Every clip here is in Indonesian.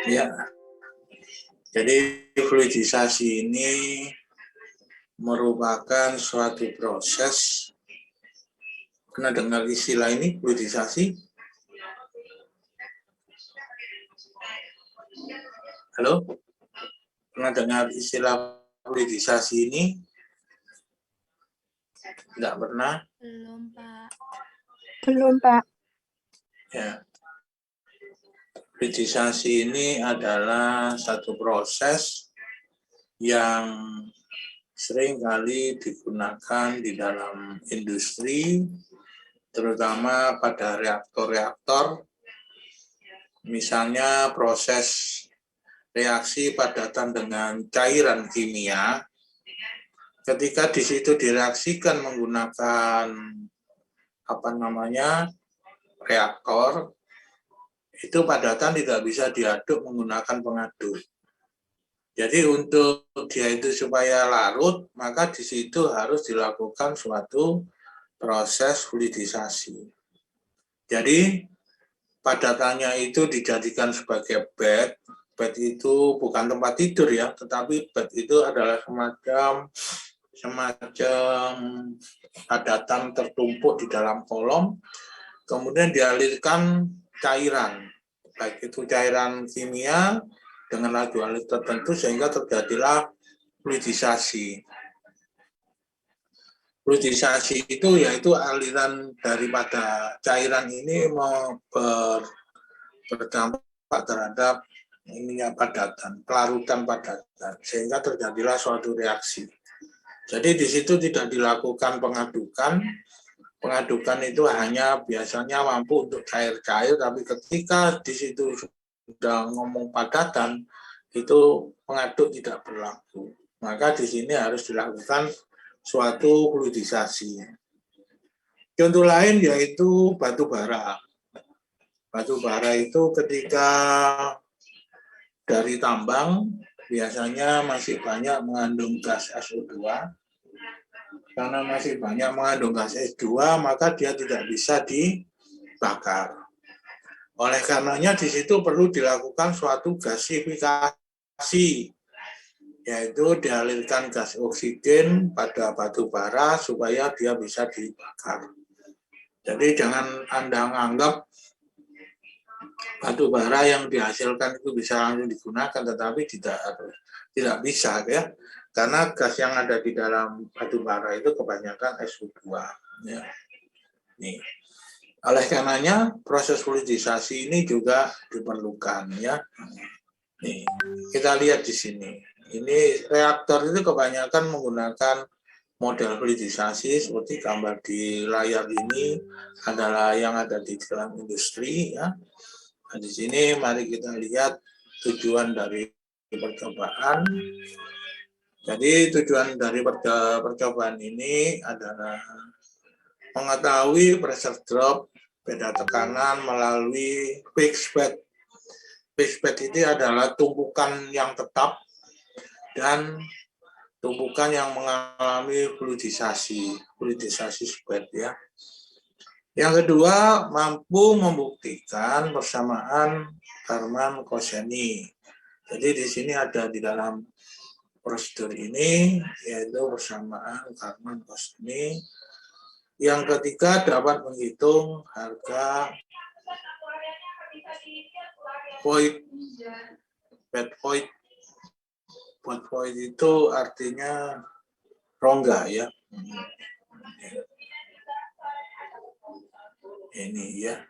Ya, jadi fluidisasi ini merupakan suatu proses. Pernah dengar istilah ini, fluidisasi? Halo? Pernah dengar istilah fluidisasi ini? Tidak pernah? Belum, Pak. Belum, Pak. Ya. Fluidisasi ini adalah satu proses yang seringkali digunakan di dalam industri, terutama pada reaktor-reaktor, misalnya proses reaksi padatan dengan cairan kimia. Ketika di situ direaksikan menggunakan reaktor, itu padatan tidak bisa diaduk menggunakan pengaduk. Jadi untuk dia itu supaya larut, maka di situ harus dilakukan suatu proses fluidisasi. Jadi padatannya itu dijadikan sebagai bed. Bed itu bukan tempat tidur ya, tetapi bed itu adalah semacam padatan tertumpuk di dalam kolom, kemudian dialirkan cairan, baik itu cairan kimia dengan laju alir tertentu sehingga terjadilah fluidisasi. Fluidisasi itu yaitu aliran daripada cairan ini berdampak terhadap padatan, pelarutan padatan, sehingga terjadilah suatu reaksi. Jadi di situ tidak dilakukan pengadukan. Pengadukan itu hanya biasanya mampu untuk cair-cair, tapi ketika di situ sudah ngomong padatan, itu pengaduk tidak berlaku. Maka di sini harus dilakukan suatu fluidisasi. Contoh lain yaitu batu bara. Batu bara itu ketika dari tambang biasanya masih banyak mengandung gas SO2. Karena masih banyak mengandung gas SO2, maka dia tidak bisa dibakar. Oleh karenanya di situ perlu dilakukan suatu gasifikasi, yaitu dialirkan gas oksigen pada batu bara supaya dia bisa dibakar. Jadi jangan Anda menganggap batu bara yang dihasilkan itu bisa langsung digunakan, tetapi tidak bisa ya, karena gas yang ada di dalam batu bara itu kebanyakan SO2. Ya. Nih. Oleh karenanya proses fluidisasi ini juga diperlukan ya. Nih, kita lihat di sini. Ini reaktor itu kebanyakan menggunakan model fluidisasi seperti gambar di layar ini adalah yang ada di dalam industri ya. Nah, di sini mari kita lihat tujuan dari percobaan. Jadi tujuan dari percobaan ini adalah mengetahui pressure drop, beda tekanan melalui fixed bed. Fixed bed ini adalah tumpukan yang tetap dan tumpukan yang mengalami fluidisasi bed ya. Yang kedua, mampu membuktikan persamaan Karman-Koshany. Jadi di sini ada di dalam prosedur ini, yaitu persamaan Karman-Koshany. Yang ketiga, dapat menghitung harga void. Bed void. Bed void itu artinya rongga ya. Ini ya.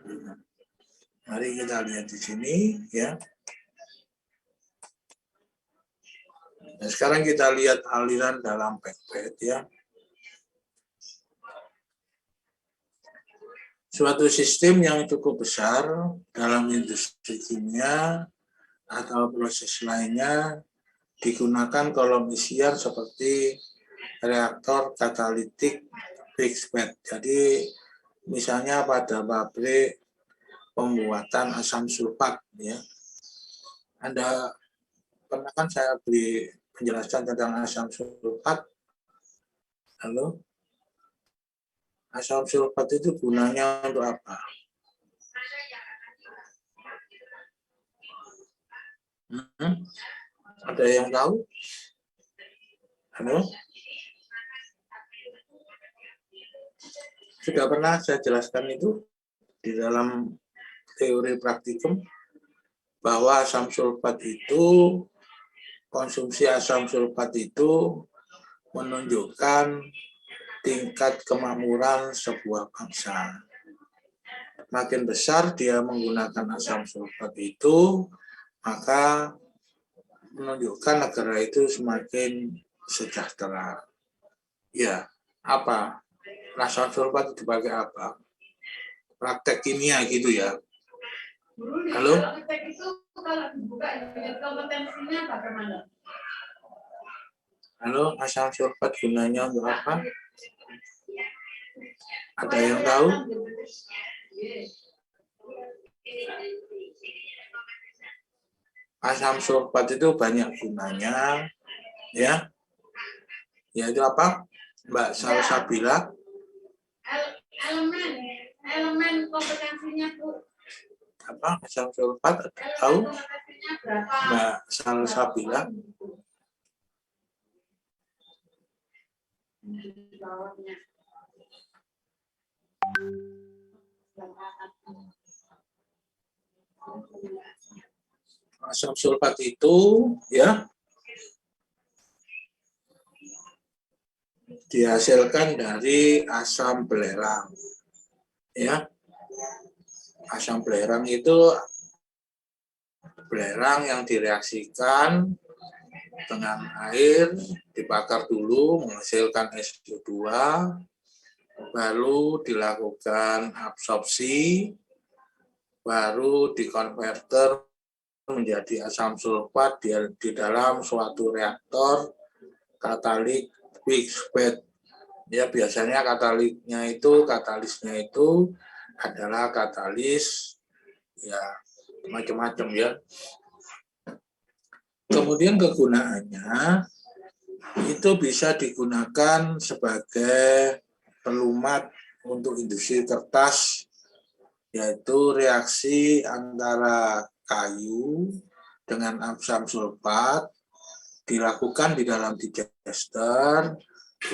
Mari kita lihat di sini ya. Nah, sekarang kita lihat aliran dalam bed ya. Suatu sistem yang cukup besar dalam industri kimia atau proses lainnya digunakan kolom isian seperti reaktor katalitik fixed bed. Jadi misalnya pada pabrik pembuatan asam sulfat ya. Anda pernah kan saya beri penjelasan tentang asam sulfat. Halo? Asam sulfat itu gunanya untuk apa? Ada yang tahu? Halo? Sudah pernah saya jelaskan itu di dalam teori praktikum bahwa asam sulfat itu, konsumsi asam sulfat itu menunjukkan tingkat kemakmuran sebuah bangsa. Makin besar dia menggunakan asam sulfat itu, maka menunjukkan negara itu semakin sejahtera. Ya, apa? Asam sulfat dipakai apa? Praktek kimia gitu ya. Halo? Halo, asam sulfat gunanya untuk apa? Ada yang tahu? Asam sulfat itu banyak gunanya, ya. Yaitu apa, Mbak Salsabila? Elemen kompetensinya, Bu. Apa asam sulfat? Tahu? Mbak Salsabila? Asam sulfat itu ya dihasilkan dari asam belerang. Ya. Asam belerang itu belerang yang direaksikan dengan air, dibakar dulu menghasilkan SO2, baru dilakukan absorpsi, baru dikonverter menjadi asam sulfat di dalam suatu reaktor katalik fixed bed. Ya, biasanya katalisnya itu adalah katalis ya macam-macam ya. Kemudian kegunaannya itu bisa digunakan sebagai pelumat untuk industri kertas, yaitu reaksi antara kayu dengan asam sulfat dilakukan di dalam digester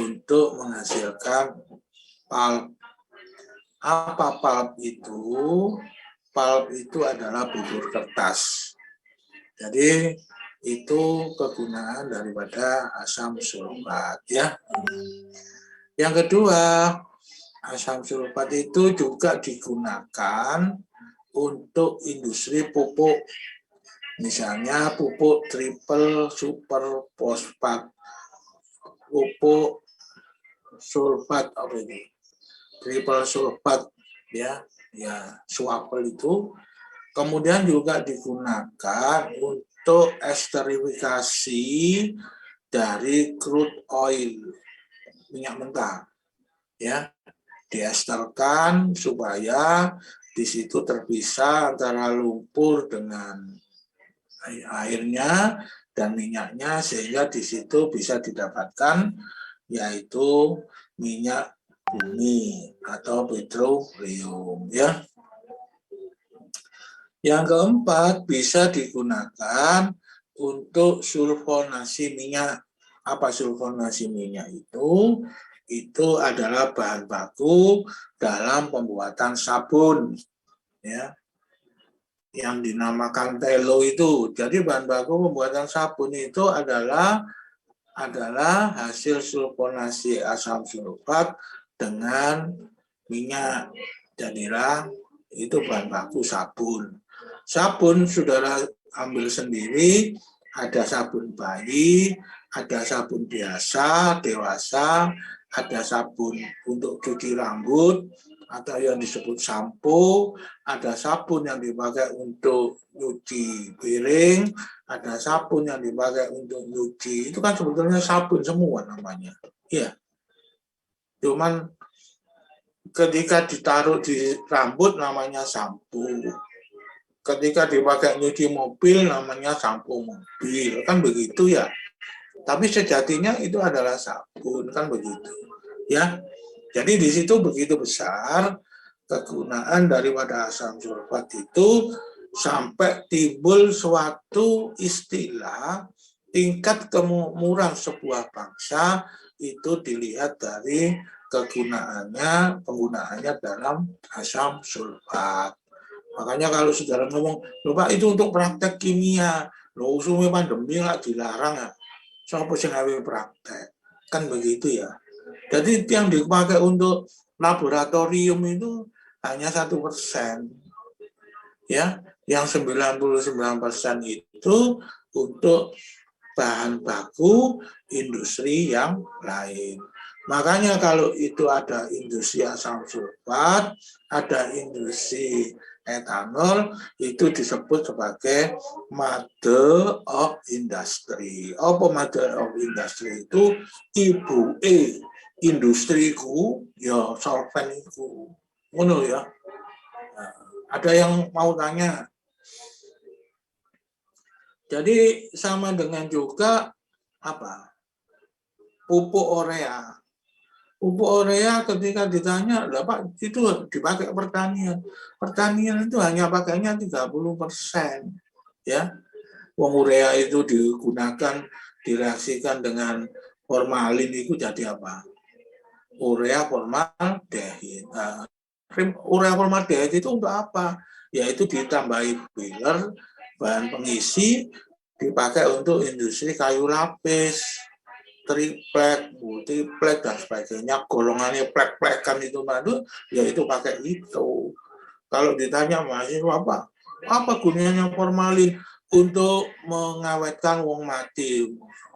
untuk menghasilkan pulp. Apa pulp itu? Pulp itu adalah bubur kertas. Jadi itu kegunaan daripada asam sulfat ya. Yang kedua, asam sulfat itu juga digunakan untuk industri pupuk. Misalnya pupuk triple super fosfat, pupuk sulfat apa ini? Triple sulfat ya, swapel itu. Kemudian juga digunakan untuk esterifikasi dari crude oil, minyak mentah. Ya, diesterkan supaya di situ terpisah antara lumpur dengan airnya dan minyaknya, sehingga di situ bisa didapatkan yaitu minyak bumi atau petroleum ya. Yang keempat, bisa digunakan untuk sulfonasi minyak. Apa sulfonasi minyak itu? Itu adalah bahan baku dalam pembuatan sabun ya, yang dinamakan telo itu. Jadi bahan baku pembuatan sabun itu adalah hasil sulfonasi asam sulfat dengan minyak. Jadilah itu bahan baku sabun. Sabun saudara ambil sendiri, ada sabun bayi, ada sabun biasa, dewasa, ada sabun untuk cuci rambut, atau yang disebut sampo, ada sabun yang dipakai untuk nyuci piring, ada sabun yang dipakai untuk nyuci. Itu kan sebetulnya sabun semua namanya. Iya. Cuman ketika ditaruh di rambut namanya sampo. Ketika dipakai nyuci mobil namanya sampo mobil. Kan begitu ya. Tapi sejatinya itu adalah sabun, kan begitu. Ya. Jadi di situ begitu besar kegunaan daripada asam sulfat itu sampai timbul suatu istilah tingkat kemakmuran sebuah bangsa itu dilihat dari penggunaannya dalam asam sulfat. Makanya kalau saudara ngomong, loh Pak itu untuk praktek kimia, loh usumnya pandemi nggak dilarang ya. Siapa sih ngawe praktek? Kan begitu ya. Jadi yang dipakai untuk laboratorium itu hanya 1%. Ya, yang 99% itu untuk bahan baku industri yang lain. Makanya kalau itu ada industri asam sulfat, ada industri etanol, itu disebut sebagai mother of industry. Apa mother of industry itu? Ibu industriku, ya solventiku. Ngono ya. Nah, ada yang mau tanya? Jadi sama dengan juga apa? Pupuk urea. Pupuk urea ketika ditanya, lah Pak, itu dipakai pertanian. Pertanian itu hanya pakainya 30%. Ya. Wong urea itu digunakan, direaksikan dengan formalin itu jadi apa? Urea formaldehid. Nah, urea formaldehid itu untuk apa? Yaitu ditambahi filler, bahan pengisi, dipakai untuk industri kayu lapis, triplek, multiplek, dan sebagainya. Golongannya plek-plekan itu madu, yaitu pakai itu. Kalau ditanya mahasiswa apa gunanya formalin? Untuk mengawetkan wong mati,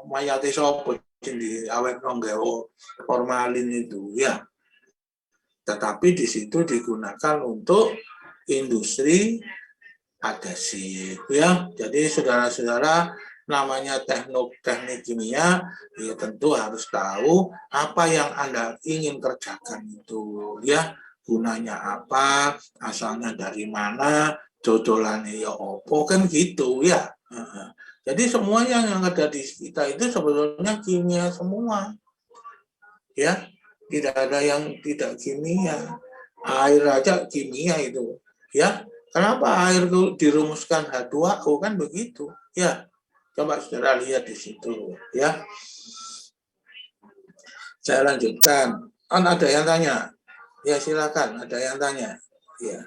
mayate sapa sing diawetno nggawa formalin itu ya. Tetapi di situ digunakan untuk industri adhesif ya. Jadi saudara-saudara, namanya teknik kimia, ya tentu harus tahu apa yang Anda ingin kerjakan itu ya. Gunanya apa, asalnya dari mana, dodolannya ya opo, kan gitu ya. Jadi semua yang ada di kita itu sebetulnya kimia semua ya. Tidak ada yang tidak kimia. Air aja kimia itu ya. Kenapa air itu dirumuskan H2O, kan begitu ya. Coba saudara lihat di situ ya. Saya lanjutkan. Ada yang tanya? Ya silakan, ada yang tanya. Ya.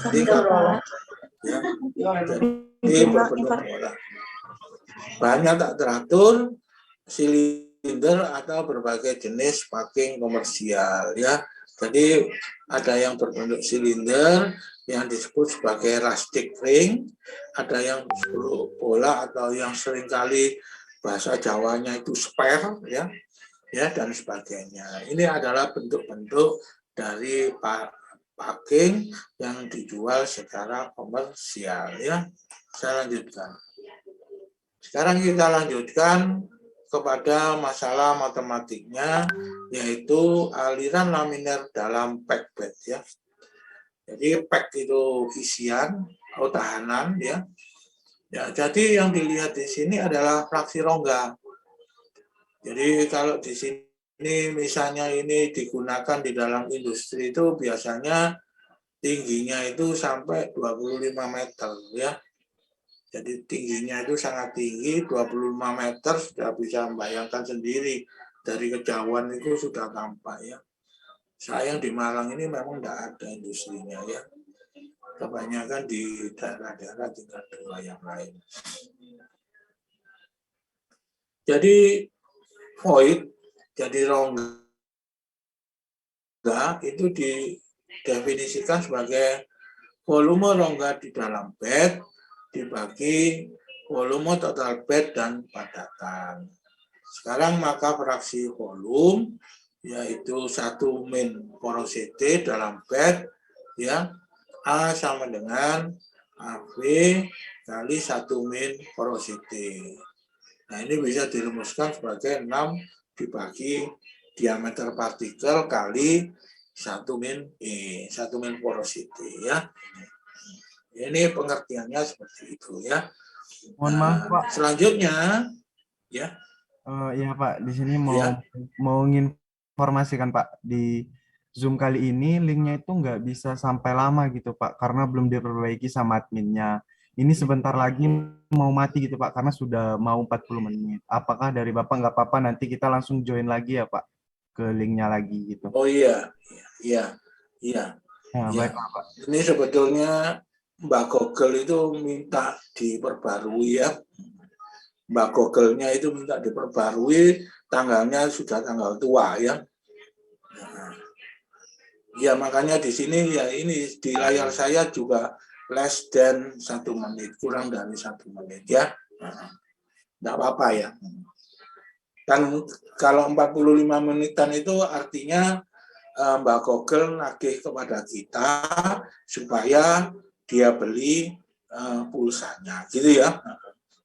Jadi kalau ya, jadi bahannya tak teratur, silinder atau berbagai jenis packing komersial ya. Jadi ada yang berbentuk silinder yang disebut sebagai rustic ring, ada yang bola atau yang seringkali bahasa Jawanya itu spare ya, dan sebagainya. Ini adalah bentuk-bentuk dari packing yang dijual secara komersial ya. Saya lanjutkan. Sekarang kita lanjutkan kepada masalah matematiknya, yaitu aliran laminer dalam pack bed ya. Jadi pack itu isian atau tahanan ya. Ya, jadi yang dilihat di sini adalah fraksi rongga. Jadi kalau di sini misalnya ini digunakan di dalam industri itu biasanya tingginya itu sampai 25 meter ya. Jadi tingginya itu sangat tinggi, 25 meter, sudah bisa membayangkan sendiri. Dari kejauhan itu sudah tampak ya. Sayang di Malang ini memang tidak ada industrinya ya. Kebanyakan di daerah-daerah tingkat 2 yang lain. Jadi void, jadi rongga itu didefinisikan sebagai volume rongga di dalam bed dibagi volume total bed dan padatan. Sekarang maka fraksi volume yaitu 1 min porosity dalam bed ya, A sama dengan AB kali 1 min porosity. Nah, ini bisa dirumuskan sebagai 6 dibagi diameter partikel kali 1 min E, 1 min porosity ya. Ini pengertiannya seperti itu ya. Mohon maaf Pak. Selanjutnya ya. Ya Pak, di sini mau informasikan Pak, di Zoom kali ini linknya itu nggak bisa sampai lama gitu Pak, karena belum diperbaiki sama adminnya. Ini sebentar lagi mau mati gitu Pak, karena sudah mau 40 menit. Apakah dari Bapak nggak apa-apa nanti kita langsung join lagi ya Pak, ke linknya lagi gitu. Oh iya, iya, iya, Ya, iya. baiklah Pak. Ini sebetulnya Mbak Google itu minta diperbarui ya. Mbak Google-nya itu minta diperbarui, tanggalnya sudah tanggal tua ya. Ya makanya di sini ya ini di layar saya juga less than 1 menit, kurang dari 1 menit ya. Tidak apa-apa ya. Kan kalau 45 menitan itu artinya Mbak Google nagih kepada kita supaya dia beli pulsanya gitu ya.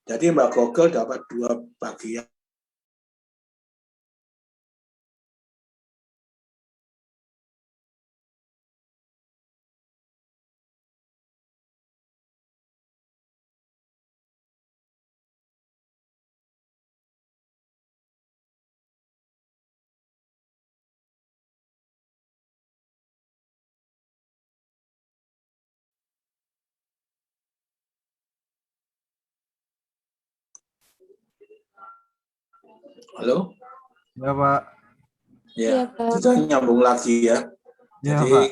Jadi Mbak Google dapat 2 bagian. Halo? Ya Pak. Ya, Iya, Pak. kita nyambung lagi ya. Ya Jadi Pak.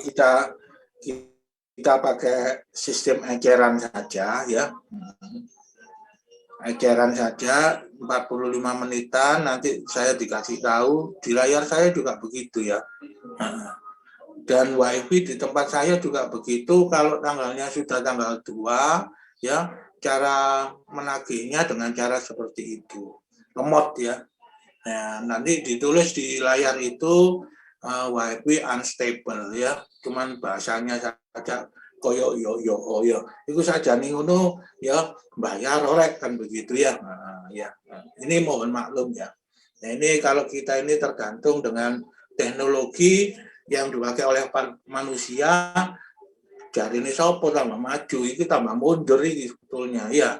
kita pakai sistem eceran saja ya. Eceran saja 45 menitan, nanti saya dikasih tahu di layar saya juga begitu ya. Dan WiFi di tempat saya juga begitu, kalau tanggalnya sudah tanggal 2 ya, cara menagihnya dengan cara seperti itu. Lemot ya. Nah, nanti ditulis di layar itu WiFi unstable ya, cuman bahasanya saja koyo yo yo oh yo. Itu saja nih ngono ya, bayar orek kan begitu ya. Ya. Ini mohon maklum ya. Nah, ini kalau kita ini tergantung dengan teknologi yang dipakai oleh manusia, jadi ini sopo tambah maju, ini tambah mundur ini sebetulnya ya.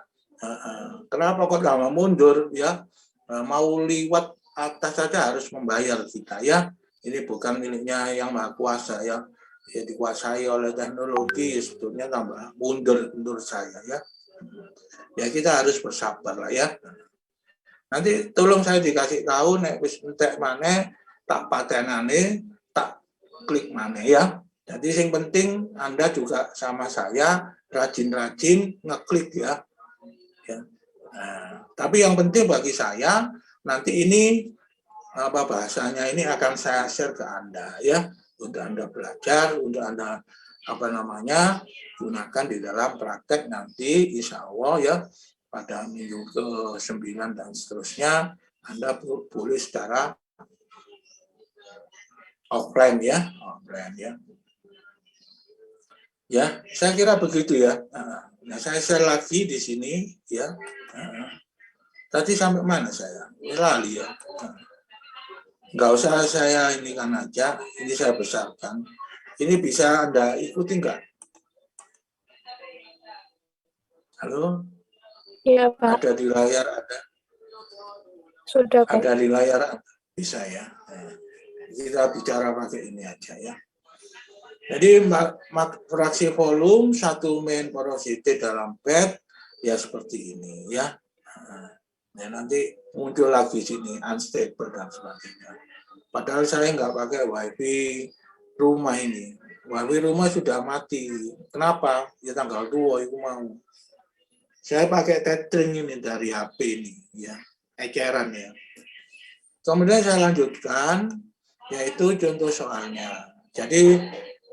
Kenapa kok tambah mundur ya? Mau liwat atas saja harus membayar kita ya. Ini bukan miliknya yang maha kuasa ya. Ya dikuasai oleh teknologi, ya sebetulnya tambah mundur menurut saya ya. Ya kita harus bersabar lah ya. Nanti tolong saya dikasih tahu nek wis entek maneh tak patenane, tak klik maneh ya. Jadi yang penting Anda juga sama saya rajin-rajin ngeklik ya. Nah, tapi yang penting bagi saya nanti ini apa bahasanya ini akan saya share ke Anda ya, untuk Anda belajar, untuk Anda gunakan di dalam praktek nanti insya Allah ya, pada minggu ke-9 dan seterusnya Anda boleh secara offline ya. Ya, saya kira begitu ya. Nah, saya share lagi di sini ya. Tadi sampai mana saya? Lali ya. Nggak usah saya ini kan aja, ini saya besarkan. Ini bisa Anda ikuti nggak? Halo? Iya, Pak. Ada di layar ada? Sudah, Pak. Ada di layar ada? Bisa ya. Kita bicara pakai ini aja ya. Jadi fraksi volume 1 main porosity dalam bed ya seperti ini ya. Ya nanti muncul lagi sini unstable dan sebagainya. Padahal saya nggak pakai WiFi rumah ini. WiFi rumah sudah mati. Kenapa? Ya tanggal 2 itu mau. Saya pakai tethering ini dari HP ini ya, eceran ya. Kemudian saya lanjutkan, yaitu contoh soalnya. Jadi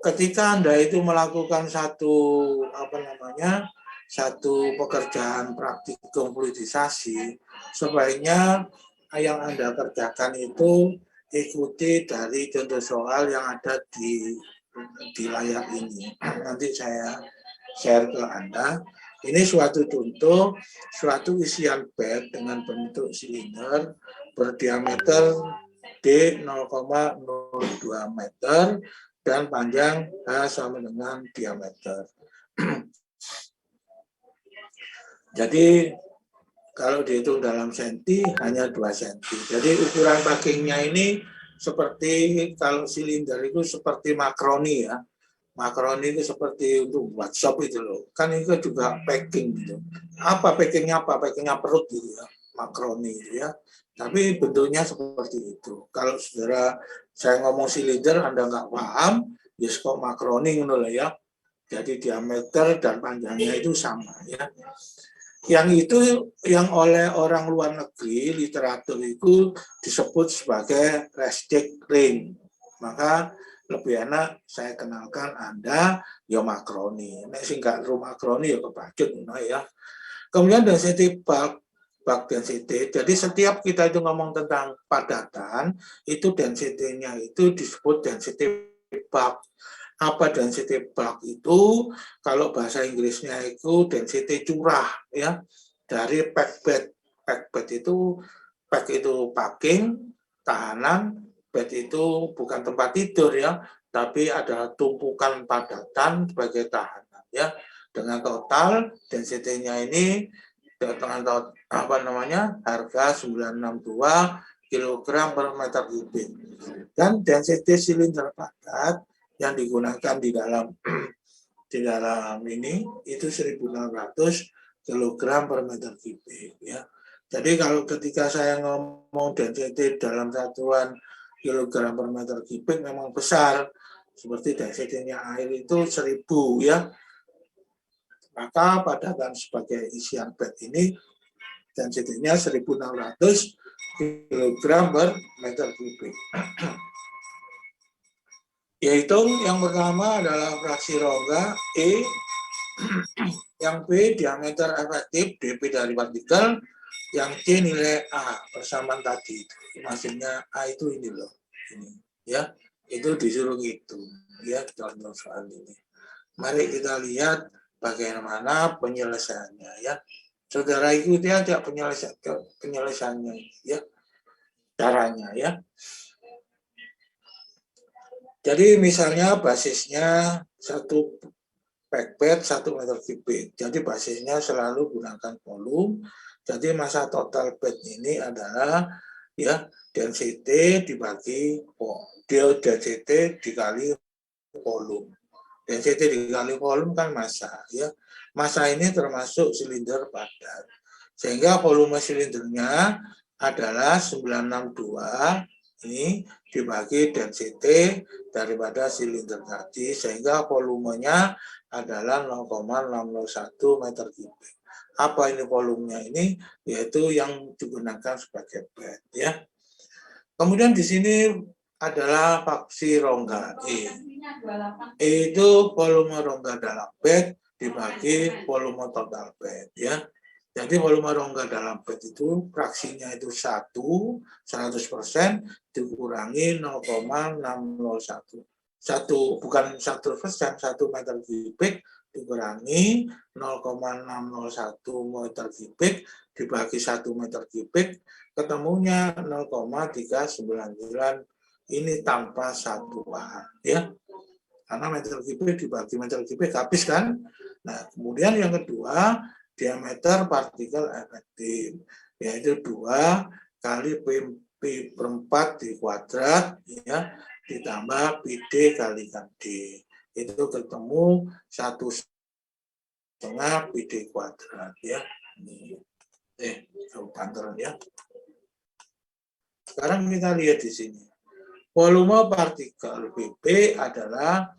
ketika Anda itu melakukan satu pekerjaan praktikum politisasi, sebaiknya yang Anda kerjakan itu ikuti dari contoh soal yang ada di layar ini. Nanti saya share ke Anda. Ini suatu contoh, suatu isian bed dengan bentuk silinder berdiameter D 0,02 meter dan panjang H sama dengan diameter. Jadi kalau dihitung dalam senti hanya 2 senti. Jadi ukuran packingnya ini seperti kalau silinder itu seperti makaroni ya. Makaroni itu seperti untuk buat sop itu loh. Kan itu juga packing gitu. Apa packingnya apa? Packingnya perut gitu ya. Makaroni gitu ya. Tapi bentuknya seperti itu. Kalau saudara saya ngomong silinder Anda nggak paham, ya kok makaroni gitu loh ya. Jadi diameter dan panjangnya itu sama ya. Yang itu yang oleh orang luar negeri literatur itu disebut sebagai restic ring. Maka lebih enak saya kenalkan Anda ya makaroni. Nek sing gak ro makaroni ya kebacut ya. Kemudian density bulk density. Jadi setiap kita itu ngomong tentang padatan, itu density-nya itu disebut density bulk. Apa density bulk itu? Kalau bahasa Inggrisnya itu density curah ya. Dari pack bed. Pack bed itu pack itu packing, tahanan, bed itu bukan tempat tidur ya, tapi ada tumpukan padatan sebagai tahanan ya. Dengan total density-nya ini dengan apa namanya? Harga 962 kg per meter kubik. Dan density silinder padat yang digunakan di dalam ini itu 1.600 kg per meter kubik ya. Jadi kalau ketika saya ngomong density dalam satuan kilogram per meter kubik memang besar, seperti density-nya air itu 1.000 ya. Maka padatan sebagai isian bed ini density-nya 1.600 kg per meter kubik. Yaitu yang pertama adalah fraksi rongga E, yang B diameter efektif dP dari partikel, yang C nilai A persamaan tadi itu. Maksudnya A itu ini loh, ini ya, itu disuruh gitu ya contoh soal ini. Mari kita lihat bagaimana penyelesaiannya ya. Saudara ikuti aja penyelesaiannya ya, caranya ya. Jadi misalnya basisnya satu pack bed 1 meter kubik. Jadi basisnya selalu gunakan volume. Jadi massa total bed ini adalah ya density dibagi density dikali volume. Density dikali volume kan massa ya. Massa ini termasuk silinder padat. Sehingga volume silindernya adalah 962 ini dibagi density daripada silinder tadi, sehingga volumenya adalah 0,601 meter kubik. Apa ini volumenya ini? Yaitu yang digunakan sebagai bed ya. Kemudian di sini adalah faksi rongga E. E itu volume rongga dalam bed dibagi volume total bed ya. Jadi volume rongga dalam bed itu fraksinya itu 100% dikurangi 0,601. Bukan 100%, 1 meter kubik dikurangi 0,601 meter kubik dibagi 1 meter kubik ketemunya 0,399 ini tanpa satuan ya. Karena meter kubik dibagi meter kubik habis kan. Nah, kemudian yang kedua diameter partikel efektif, yaitu 2 kali P per 4 di kuadrat ya, ditambah PD kalikan D. Itu ketemu 1,5 PD kuadrat ya. Banter ya. Sekarang kita lihat di sini. Volume partikel PP adalah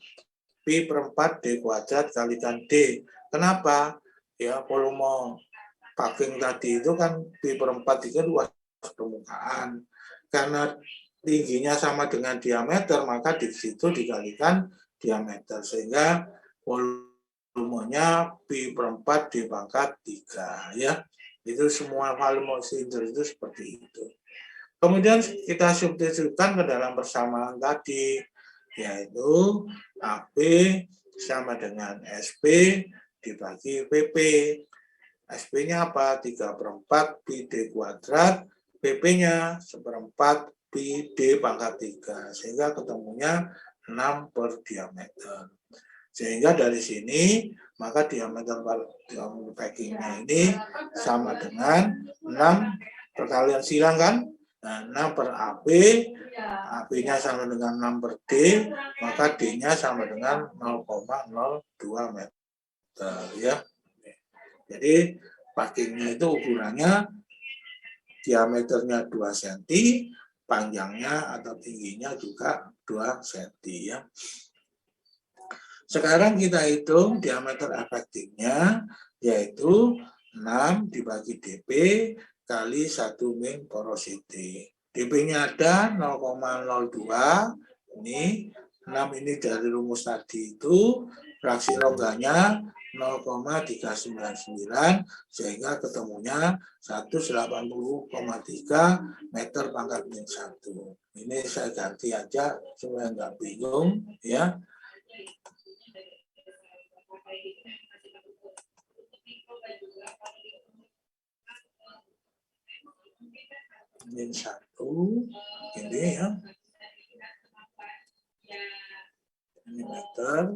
P per 4 D kuadrat kalikan D. Kenapa? Ya, volume packing tadi itu kan P per 4 itu luas permukaan. Karena tingginya sama dengan diameter, maka di situ dikalikan diameter. Sehingga volumenya P per 4 D pangkat 3. Ya. Itu semua volume silinder itu seperti itu. Kemudian kita substitusikan ke dalam persamaan tadi, yaitu AB sama dengan SP dibagi PP. SP-nya apa? 3/4 PD kuadrat, PP-nya 1/4 PD pangkat 3. Sehingga ketemunya 6 per diameter. Sehingga dari sini, maka diameter packing-nya ini sama dengan 6 perkalian silang kan? Nah, 6 per AB, AB-nya sama dengan 6 per D, maka D-nya sama dengan 0,02 meter. Ya. Jadi packingnya itu ukurannya diameternya 2 cm, panjangnya atau tingginya juga 2 cm. Ya. Sekarang kita hitung diameter efektifnya, yaitu 6 dibagi dp kali 1 min porosity. dp-nya ada 0,02, ini 6 ini dari rumus tadi itu, fraksi rongganya 0,399, sehingga ketemunya 180,3 meter pangkat min 1. Ini saya ganti aja supaya nggak bingung, ya. Min 1 ini ya, ini meter,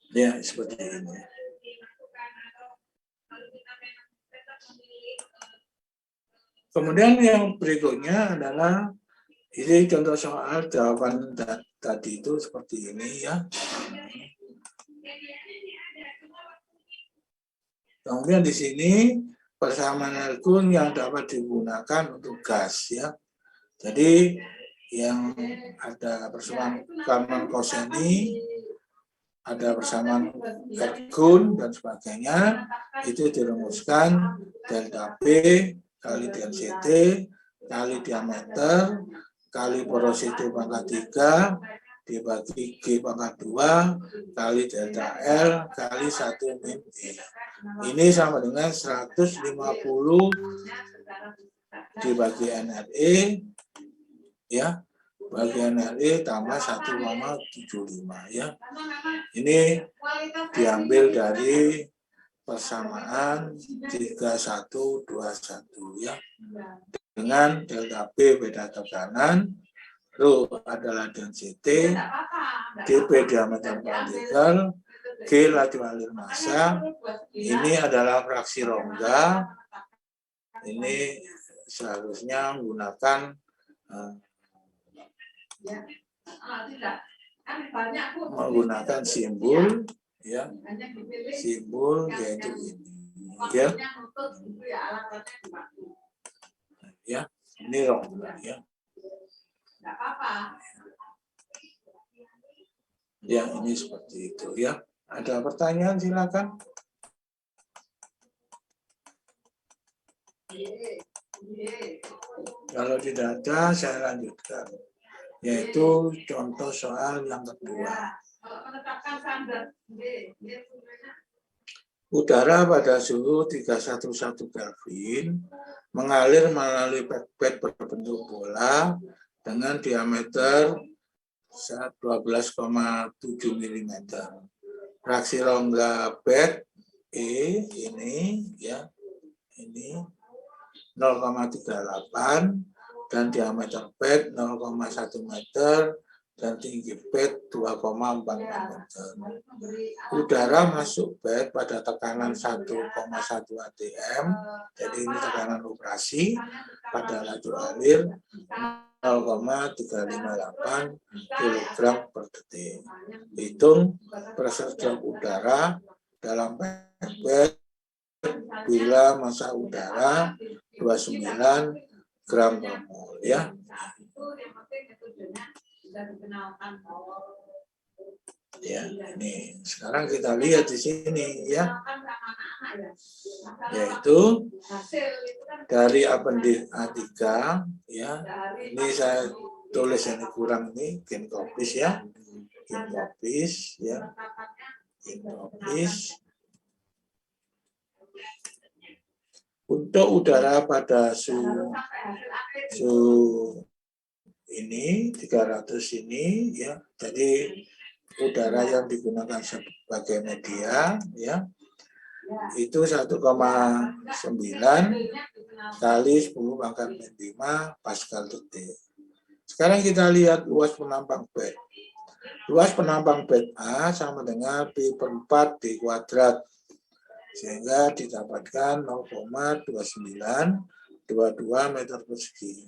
ya seperti ini. Kemudian yang berikutnya adalah ini contoh soal jawaban tadi itu seperti ini ya. Kemudian di sini persamaan elektron yang dapat digunakan untuk gas ya. Jadi yang ada persamaan Kalman Koseni, ada persamaan ergun dan sebagainya, itu dirumuskan delta P kali density kali diameter kali porosity pangkat 3 dibagi G pangkat 2 kali delta L kali 1 min E. Ini sama dengan 150 dibagi NRE ya, bagi NRE tambah 1,75 ya. Ini diambil dari persamaan 3121 ya. Dengan delta P beda tekanan, Rho adalah density, dp diameter partikel, G laju alir massa, ini adalah fraksi rongga, ini seharusnya menggunakan simbol ya, simbol yaitu ini ya. Ya, ini rongga ya. Ya, ini seperti itu ya. Ada pertanyaan silakan. Kalau tidak ada, saya lanjutkan. Yaitu contoh soal yang kedua. Udara pada suhu 311 Kelvin mengalir melalui bed berbentuk bola dengan diameter 12,7 mm. Fraksi rongga bed E ini ya, ini 0,38 dan diameter bed 0,1 meter dan tinggi bed 2,4 meter. Udara masuk bed pada tekanan 1,1 atm, jadi ini tekanan operasi pada laju alir 0,358 kg per detik. Hitung pressure drop udara dalam bed bila massa udara 29 gram per mol ya. Ya, ini sekarang kita lihat di sini ya, yaitu dari appendix A3 ya. Ini saya tulis ini kurang ini Ginkgopis ya, Ginkgopis ya, Ginkgopis. Untuk udara pada suhu ini 300 ini ya, jadi udara yang digunakan sebagai media ya itu 1,9 kali 10 pangkat min 5 Pascal detik. Sekarang kita lihat luas penampang bed. Luas penampang bed A sama dengan Pi per 4 D kuadrat. Sehingga didapatkan 0,2922 meter persegi.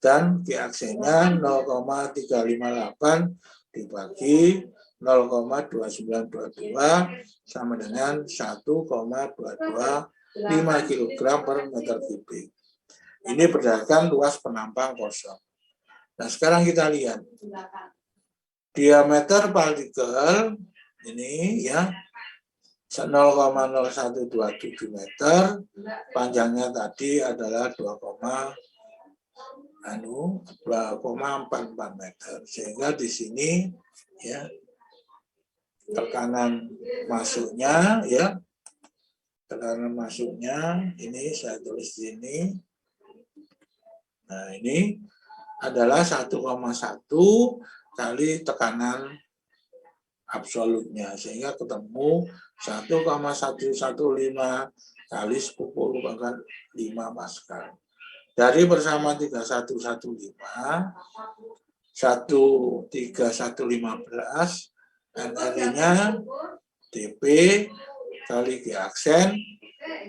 Dan Q-aksennya 0,358 dibagi 0,2922 sama dengan 1,225 kg per meter kubik. Ini berdasarkan luas penampang kosong. Nah, sekarang kita lihat diameter partikel ini ya 0,0127 meter, panjangnya tadi adalah 2,44 meter. Sehingga di sini ya tekanan masuknya ya, tekanan masuknya ini saya tulis di sini. Nah, ini adalah 1,1 kali tekanan absolutnya, sehingga ketemu 1,115 kali 10⁵ Pascal. Dari bersama 3115, 13115 NRI-nya dP kali Q aksen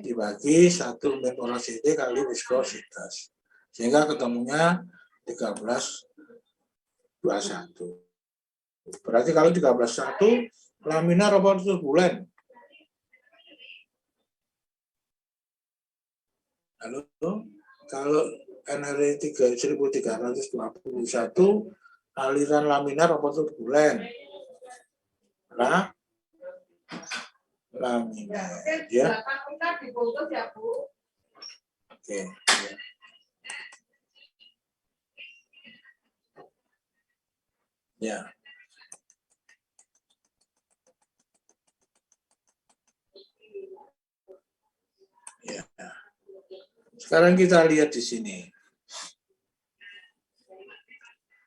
dibagi 1 min porosity kali viskositas. Sehingga ketemunya 1321. Berarti kalau 13,1 laminar apa turbulen? Halo? Kalau NRI 1321 aliran laminar apa turbulen? Nah, laminar ya. Oke. Ya. Ya. Sekarang kita lihat di sini.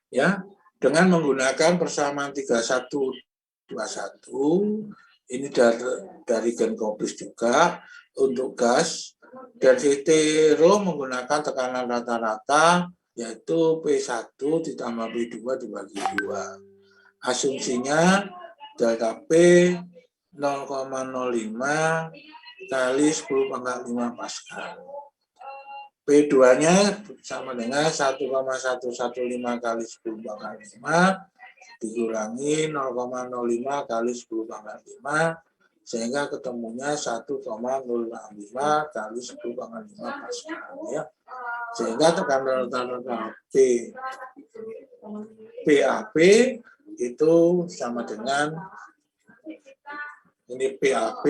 Ya, dengan menggunakan persamaan 3121 ini dari Genkoplis juga untuk gas, dan hetero menggunakan tekanan rata-rata yaitu P1 ditambah P2 dibagi 2. Asumsinya delta P 0,05 kali 10⁵ Pascal. P2-nya sama dengan 1,115 kali 10⁵ dikurangi 0,05 kali 10⁵, sehingga ketemunya 1,065 kali 10⁵ Pascal ya. Sehingga tekanan rata-rata PAP itu sama dengan ini PAP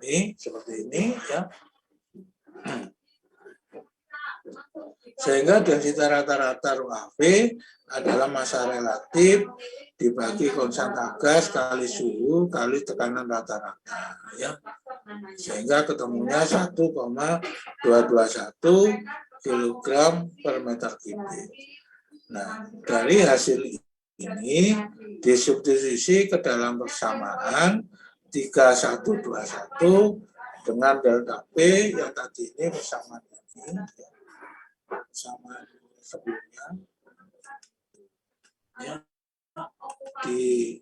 ini seperti ini ya. Sehingga densitas rata-rata ρAV adalah massa relatif dibagi konstanta gas kali suhu kali tekanan rata-rata ya. Sehingga ketemunya 1,221 kg per meter kubik. Nah, dari hasil ini disubstitusi ke dalam persamaan 3121 dengan delta P yang tadi ini persamaan ini sama sebelumnya ya, di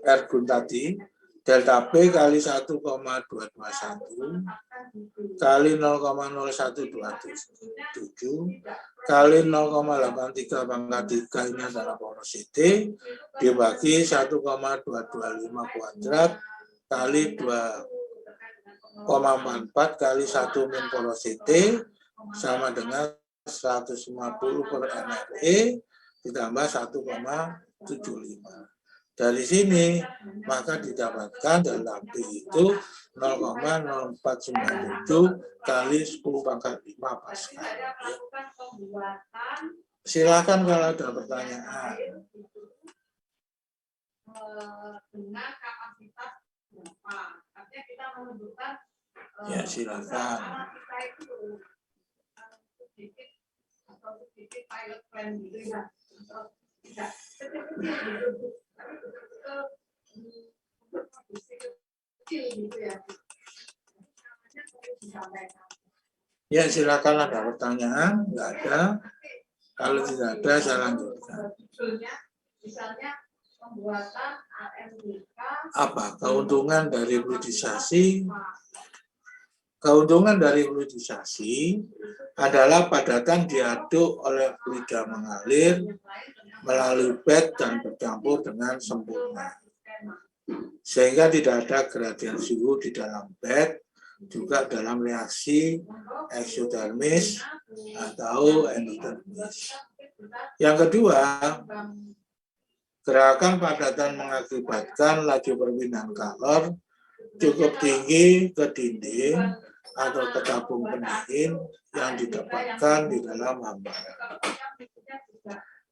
Ergun tadi delta P kali 1,221 kali 0,0127 kali 0,83 ini adalah porosity dibagi 1,225 kuadrat kali 2,44 kali 1 min porosity sama dengan 150 per NRE ditambah 1,75. Dari sini maka didapatkan delta P itu 0,0497 kali 10⁵ Pascal. Silakan kalau ada pertanyaan. Dengan kapasitas berapa? Artinya kita menentukan ya silakan. Sedikit pilot plan gitu ya. Tidak. kecil gitu ya. Namanya perlu disampaikan. Ya, silakan ada pertanyaan, nggak ada. Kalau tidak ada, saya lanjutkan. Judulnya, misalnya pembuatan AMDK. Apa keuntungan dari fluidisasi? Keuntungan dari fluidisasi adalah padatan diaduk oleh fluida mengalir melalui bed dan bercampur dengan sempurna. Sehingga tidak ada gradien suhu di dalam bed, juga dalam reaksi eksotermis atau endotermis. Yang kedua, gerakan padatan mengakibatkan laju perpindahan kalor cukup tinggi ke dinding atau ke tabung pendingin yang didapatkan di dalam hamparan.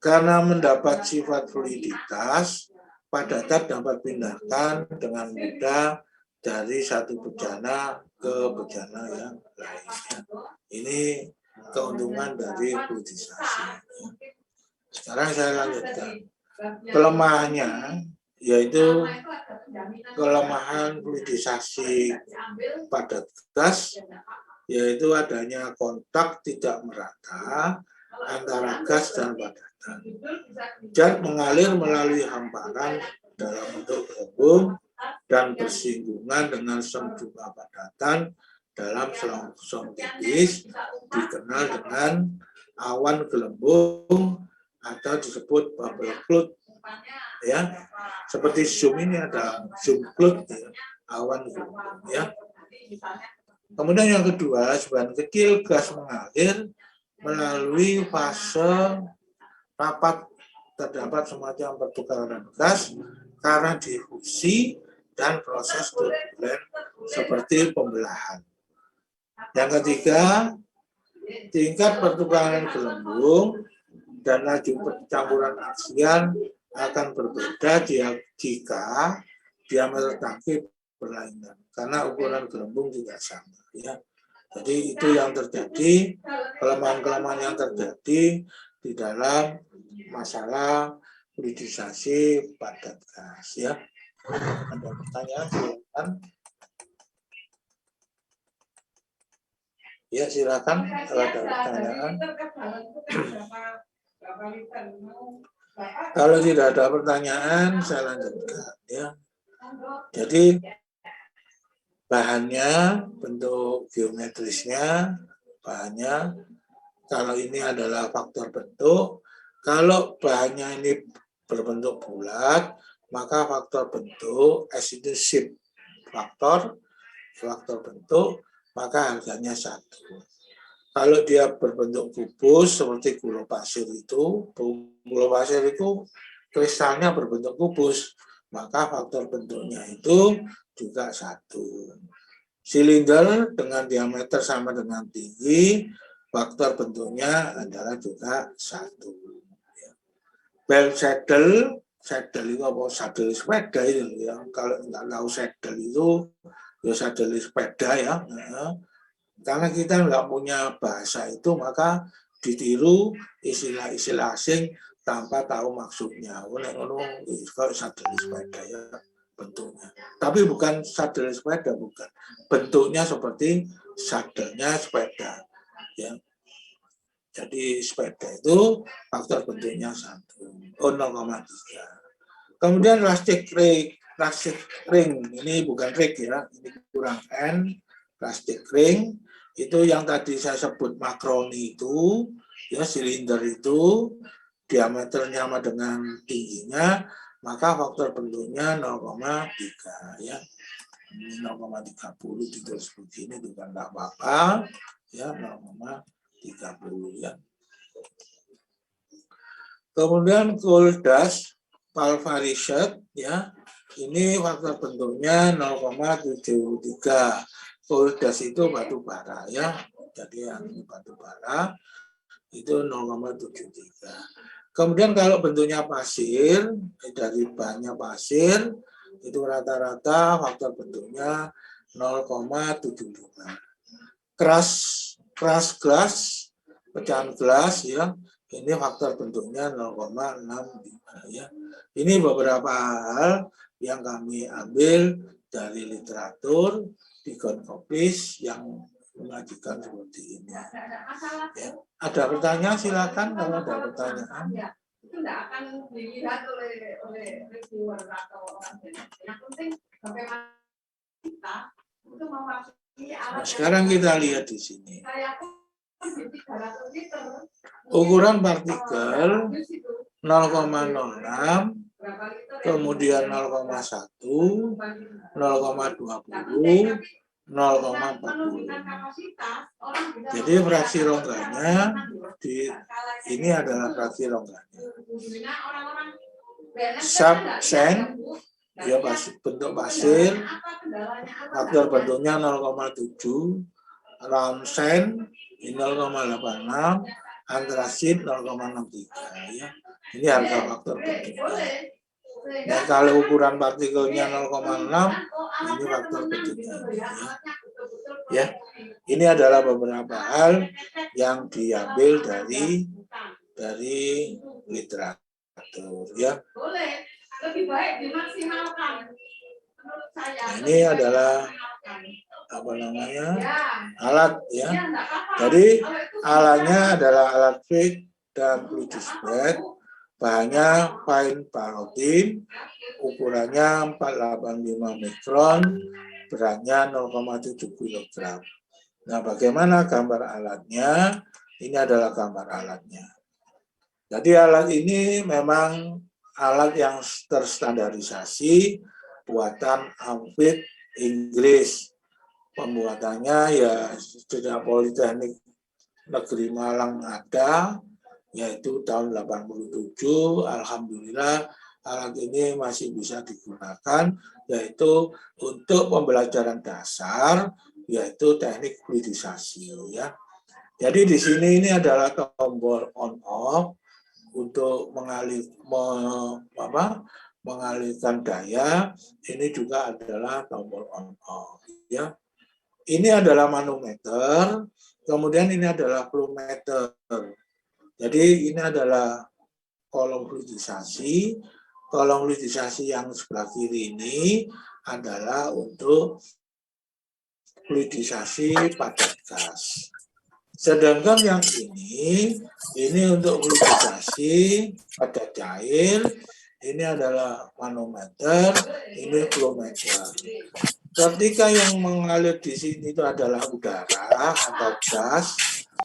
Karena mendapat sifat fluiditas, padatan dapat pindahkan dengan mudah dari satu bejana ke bejana yang lainnya. Ini keuntungan dari fluidisasi. Sekarang saya lanjutkan. Kelemahannya yaitu kelemahan fluidisasi padat gas, yaitu adanya kontak tidak merata antara gas dan padatan. Zat mengalir melalui hamparan dalam bentuk gelembung dan bersinggungan dengan sembuh padatan dalam selongsong tipis dikenal dengan awan gelembung atau disebut bubble cloud. Ya, seperti zoom ini ada zoom cloud, ya, awan gelembung. Ya. Kemudian yang kedua, sebagian kecil gas mengalir melalui fase rapat, terdapat semacam pertukaran gas karena difusi dan proses turbulen seperti pembelahan. Yang ketiga, tingkat pertukaran gelembung dan laju percampuran aksial akan berbeda jika diameter tangki berlainan, karena ukuran gelembung tidak sama. Ya. Jadi itu yang terjadi, kelemahan-kelemahan yang terjadi di dalam masalah fluidisasi padat gas. Ya. Ada pertanyaan, silakan. Ya, silakan kalau ada pertanyaan. Kalau tidak ada pertanyaan, saya lanjutkan. Ya. Jadi bahannya, bentuk geometrisnya, bahannya, kalau ini adalah faktor bentuk. Kalau bahannya ini berbentuk bulat, maka faktor bentuk, S itu shape faktor bentuk, maka harganya 1. Kalau dia berbentuk kubus seperti gula pasir itu kristalnya berbentuk kubus, maka faktor bentuknya itu juga 1. Silinder dengan diameter sama dengan tinggi, faktor bentuknya adalah juga 1. Belt saddle itu apa? Saddle sepeda itu ya. Kalau nggak tahu saddle itu ya saddle sepeda ya. Karena kita nggak punya bahasa itu, maka ditiru istilah-istilah asing tanpa tahu maksudnya. Kalau saddle sepeda ya bentuknya. Tapi bukan saddle sepeda, bukan. Bentuknya seperti saddle-nya sepeda. Ya. Jadi sepeda itu faktor bentuknya 1. 0,3. Kemudian plastik ring. Ini bukan ring ya, ini kurang N. Plastik ring itu yang tadi saya sebut makroni itu, ya silinder itu diameternya sama dengan tingginya, maka faktor bentuknya 0,3 ya. Ini 0,30 ditulis begini juga enggak apa-apa ya, 0,30 ya. Kemudian cold dust pulverized ya. Ini faktor bentuknya 0,73. Cold dust itu batu bara ya. Jadi yang ini batu bara itu 0,73. Kemudian kalau bentuknya pasir, dari bahannya pasir, itu rata-rata faktor bentuknya 0,75. Crush glass, pecahan gelas ya, ini faktor bentuknya 0,65 ya. Ini beberapa hal yang kami ambil dari literatur di Konkopis yang mengajukan seperti ini. Ya. Ada pertanyaan silakan kalau ada pertanyaan. Itu tidak akan dilihat oleh reviewer atau orang lain. Yang penting bagaimana kita itu memasuki alat. Nah, sekarang kita lihat di sini. Saya pun di 300 liter. Ukuran partikel 0,06, kemudian 0,1, 0,20, 0,40. Jadi fraksi rongganya ini adalah fraksi rongganya. Subsen, ya bentuk pasir, faktor bentuknya 0,7, Raunsen 0,86, antrasit 0,63 ya. Ini harga faktor bentuknya. Dan kalau ukuran partikelnya 0,6, ini faktor bentuknya. Ya, ini adalah beberapa hal yang diambil dari literatur. Ya. Lebih baik dimaksimalkan. Nah, ini adalah apa namanya alat ya. Jadi alatnya adalah alat Fick dan Fluidisbed. Bahannya fine parotin, ukurannya 485 mikron, beratnya 0,7 kg. Nah, bagaimana gambar alatnya? Ini adalah gambar alatnya. Jadi alat ini memang alat yang terstandarisasi buatan Amfit Inggris. Pembuatannya ya sejak Politeknik Negeri Malang ada, yaitu tahun 87. Alhamdulillah alat ini masih bisa digunakan, yaitu untuk pembelajaran dasar, yaitu teknik fluidisasi ya. Jadi di sini ini adalah tombol on off untuk mengalihkan daya. Ini juga adalah tombol on off ya. Ini adalah manometer, kemudian ini adalah flumeter. Jadi ini adalah kolom fluidisasi. Kolom fluidisasi yang sebelah kiri ini adalah untuk fluidisasi padat gas. Sedangkan yang ini untuk fluidisasi padat cair. Ini adalah manometer, ini flumeter. Ketika yang mengalir di sini itu adalah udara atau gas,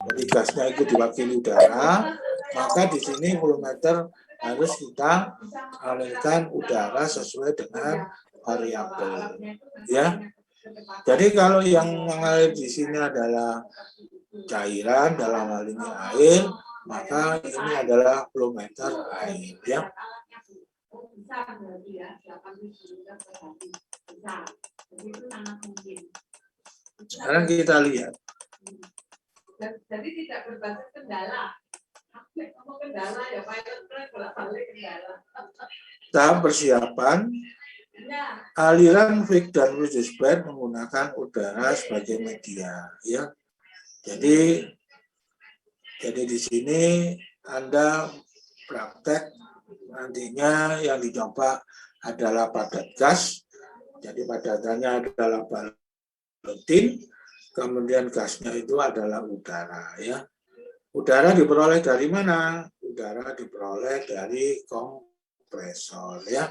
jadi gasnya itu diwakili udara, maka di sini volumeter harus kita alirkan udara sesuai dengan variabel. Ya, jadi kalau yang mengalir di sini adalah cairan, dalam hal ini air, maka ini adalah volumeter air. Ya. Sekarang kita lihat. Jadi tidak berbasis kendala. Kendala ya pilot bolak-balik kendala. Tahap persiapan. Aliran Fick dan Fluidisbed menggunakan udara sebagai media. Ya. Jadi di sini Anda praktek nantinya yang dicoba adalah padat gas. Jadi padatannya adalah balotin, kemudian gasnya itu adalah udara ya. Udara diperoleh dari mana? Udara diperoleh dari kompresor ya.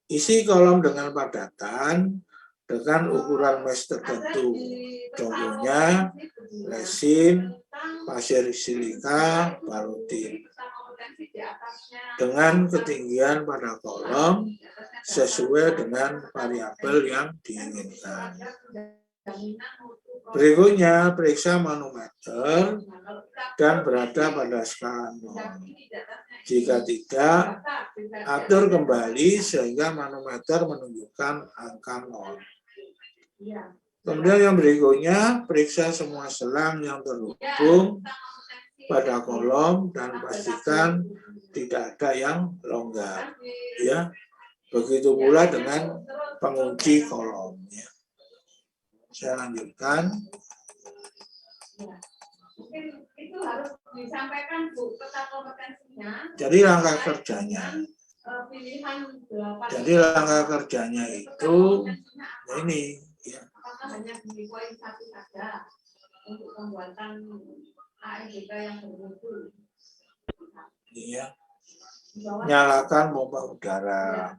Isi kolom dengan padatan dengan ukuran mesh tertentu. Contohnya resin, pasir silika, balotin. Dengan ketinggian pada kolom sesuai dengan variabel yang diinginkan. Berikutnya, periksa manometer dan berada pada skala 0. Jika tidak, atur kembali sehingga manometer menunjukkan angka 0. Kemudian yang berikutnya, periksa semua selang yang terhubung pada kolom dan pastikan tidak ada yang longgar. Ya, begitu pula dengan pengunci kolomnya. Saya lanjutkan. Mungkin itu harus disampaikan Bu peta kompetensinya. Jadi langkah kerjanya. Pilihan 8. Jadi langkah kerjanya itu Nah ini ya. Apakah hanya di poin 1 saja untuk pembuatan AEDK yang bermutu? Iya. Nyalakan pompa udara.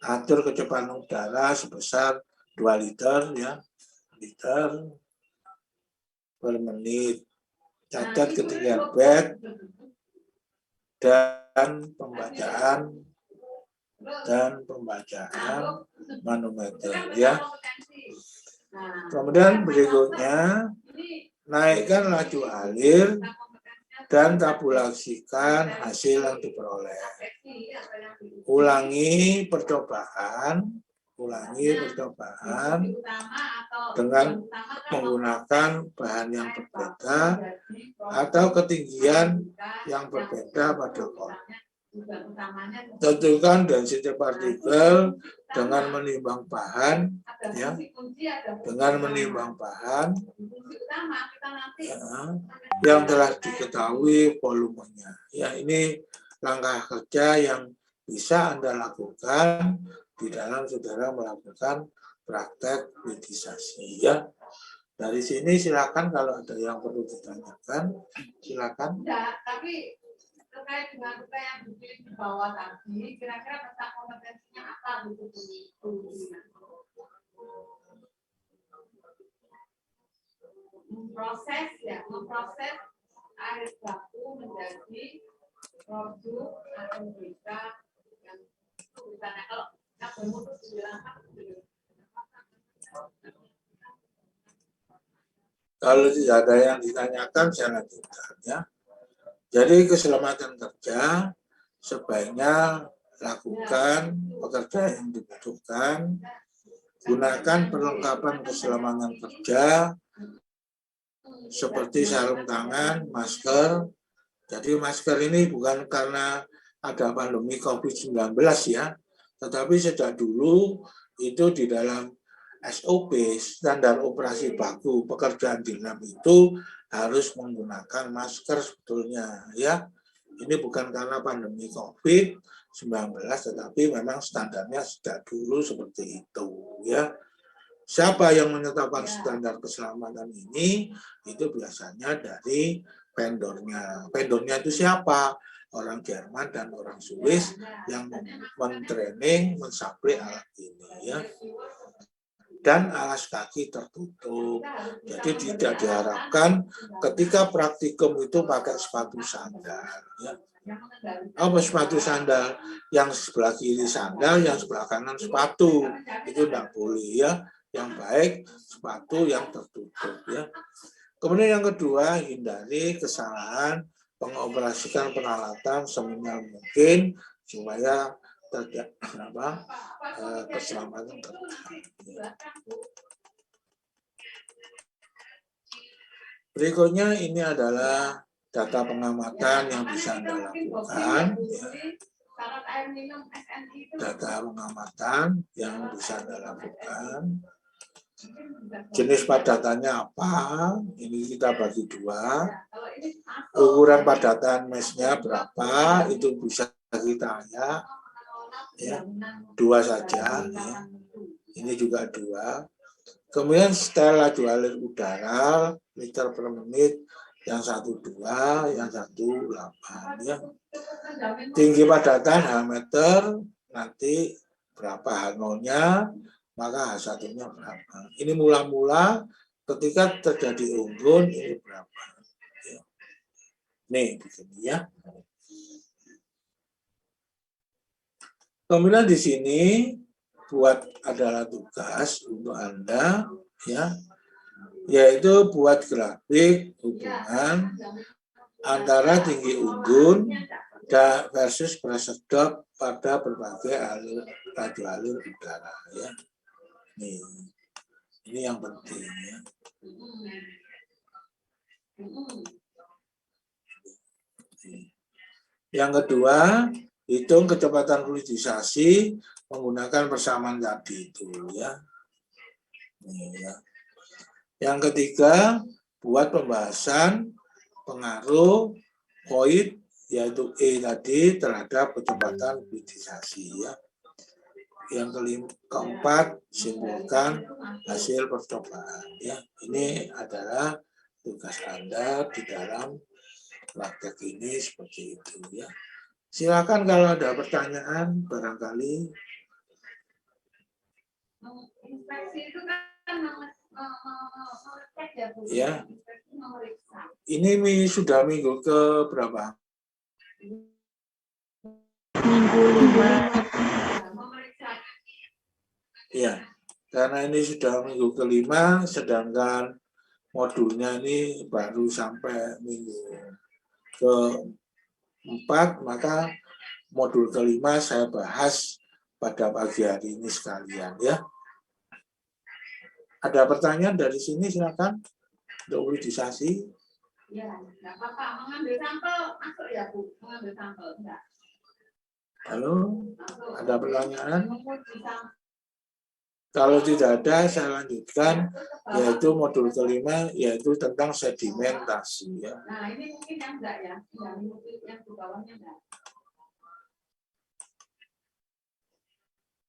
Atur kecepatan udara sebesar 2 liter ya. Liter per menit. Catat ketinggian bed dan pembacaan manometer ya. Kemudian berikutnya naikkan laju alir dan tabulasikan hasil yang diperoleh. Ulangi percobaan dengan menggunakan bahan yang berbeda atau ketinggian yang berbeda pada pot. Tentukan density partikel dengan menimbang bahan ya, yang telah diketahui volumenya. Ya, ini langkah kerja yang bisa Anda lakukan di dalam saudara melakukan praktek medisasi ya. Dari sini silakan kalau ada yang perlu ditanyakan, silakan. Enggak, tapi terkait dengan kita yang di bawah tadi, kira-kira tentang kompetensinya apa gitu? Memproses air baku menjadi produk atau berita yang misalnya kalau kita bermutu Kalau tidak ada yang ditanyakan, saya lanjutkan ya. Jadi keselamatan kerja sebaiknya lakukan pekerja yang dibutuhkan, gunakan perlengkapan keselamatan kerja seperti sarung tangan, masker. Jadi masker ini bukan karena ada pandemi COVID-19 ya, tetapi sejak dulu itu di dalam SOP, standar operasi baku pekerjaan dinas itu harus menggunakan masker sebetulnya ya. Ini bukan karena pandemi COVID-19, tetapi memang standarnya sejak dulu seperti itu ya. Siapa yang menetapkan standar keselamatan ini? Itu biasanya dari vendornya. Vendornya itu siapa? Orang Jerman dan orang Swiss yang mentraining, mensuplai alat ini ya. Dan alas kaki tertutup. Jadi tidak diharapkan ketika praktikum itu pakai sepatu sandal. Ya. Apa sepatu sandal? Yang sebelah kiri sandal, yang sebelah kanan sepatu. Itu tidak boleh ya. Yang baik sepatu yang tertutup. Ya. Kemudian yang kedua, hindari kesalahan pengoperasikan peralatan seminimal mungkin supaya terjadi keselamatan kerja. Berikutnya ini adalah data pengamatan yang bisa Anda lakukan. Ya. Data pengamatan yang bisa Anda lakukan. Jenis padatannya apa? Ini kita bagi dua. Ukuran padatan mesnya berapa? Itu bisa kita ya, 2 saja. Ya. Ini juga 2. Kemudian setel laju alir udara liter per menit, yang 1,2, yang 1,8 ya. Tinggi padatan H meter, nanti berapa H0-nya, maka H1-nya berapa. Ini mula-mula ketika terjadi unggun ini berapa. Ya. Nih begini ya. Kemudian di sini buat adalah tugas untuk Anda ya, yaitu buat grafik hubungan antara tinggi unggun versus pressure drop pada berbagai laju alir udara ya. Nih, ini yang penting ya. Yang kedua, hitung kecepatan fluidisasi menggunakan persamaan tadi itu ya. Nih, ya. Yang ketiga, buat pembahasan pengaruh void yaitu E tadi terhadap kecepatan fluidisasi ya. Yang keempat, simpulkan hasil percobaan. Ya, ini adalah tugas Anda di dalam praktek ini seperti itu ya. Silakan kalau ada pertanyaan barangkali. Inspeksi itu kan mengecek ya Bu. Ya. Inspeksi memeriksa. Ini sudah minggu ke berapa? Minggu 5. Memeriksa. Ya, karena ini sudah minggu kelima, sedangkan modulnya ini baru sampai minggu keempat, maka modul kelima saya bahas pada pagi hari ini sekalian ya. Ada pertanyaan dari sini silakan untuk hibridisasi. Ya, nggak apa-apa. Mengambil sampel masuk ya Bu, mengambil sampel enggak. Halo, ada pertanyaan? Menguji sampel. Kalau tidak ada, saya lanjutkan, yaitu modul kelima, yaitu tentang sedimentasi. Ya. Nah, ini mungkin yang enggak ya, yang di bawahnya enggak.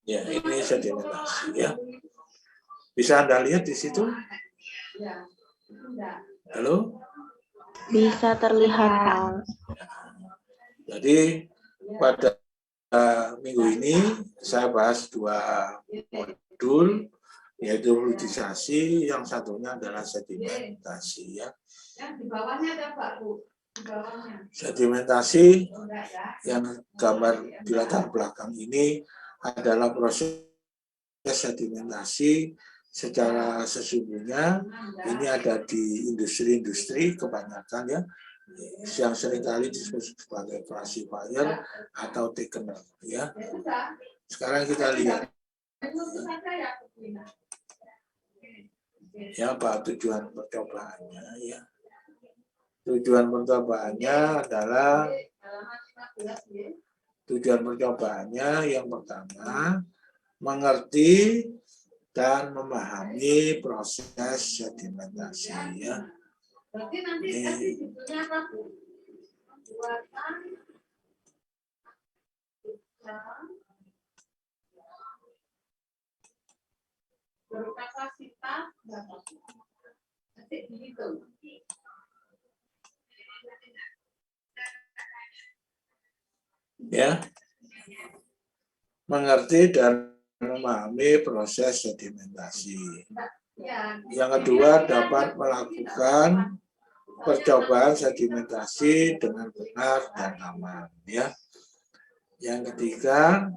Ya, ini sedimentasi. Ya. Bisa Anda lihat di situ? Ya, enggak. Halo? Bisa terlihat, Pak. Jadi, pada minggu ini, saya bahas 2 modul, yaitu hibridisasi, yang satunya adalah sedimentasi. Ya. Yang di bawahnya ada Pak Bu. Di bawahnya. Sedimentasi Enggak ya. yang gambar di latar belakang ini adalah proses sedimentasi secara sesungguhnya ini ada di industri-industri kebanyakan ya, yang seringkali disebut sebagai classifier atau thickener ya. Sekarang kita lihat ya apa tujuan percobaannya ya. Tujuan percobaannya adalah yang pertama mengerti dan memahami proses sedimentasi ya. Berarti nanti judulnya apa Bu? Pembuatan berkapasitas nanti dihitung. Ya, mengerti dan memahami proses sedimentasi. Yang kedua, dapat melakukan percobaan sedimentasi dengan benar dan aman. Ya. Yang ketiga,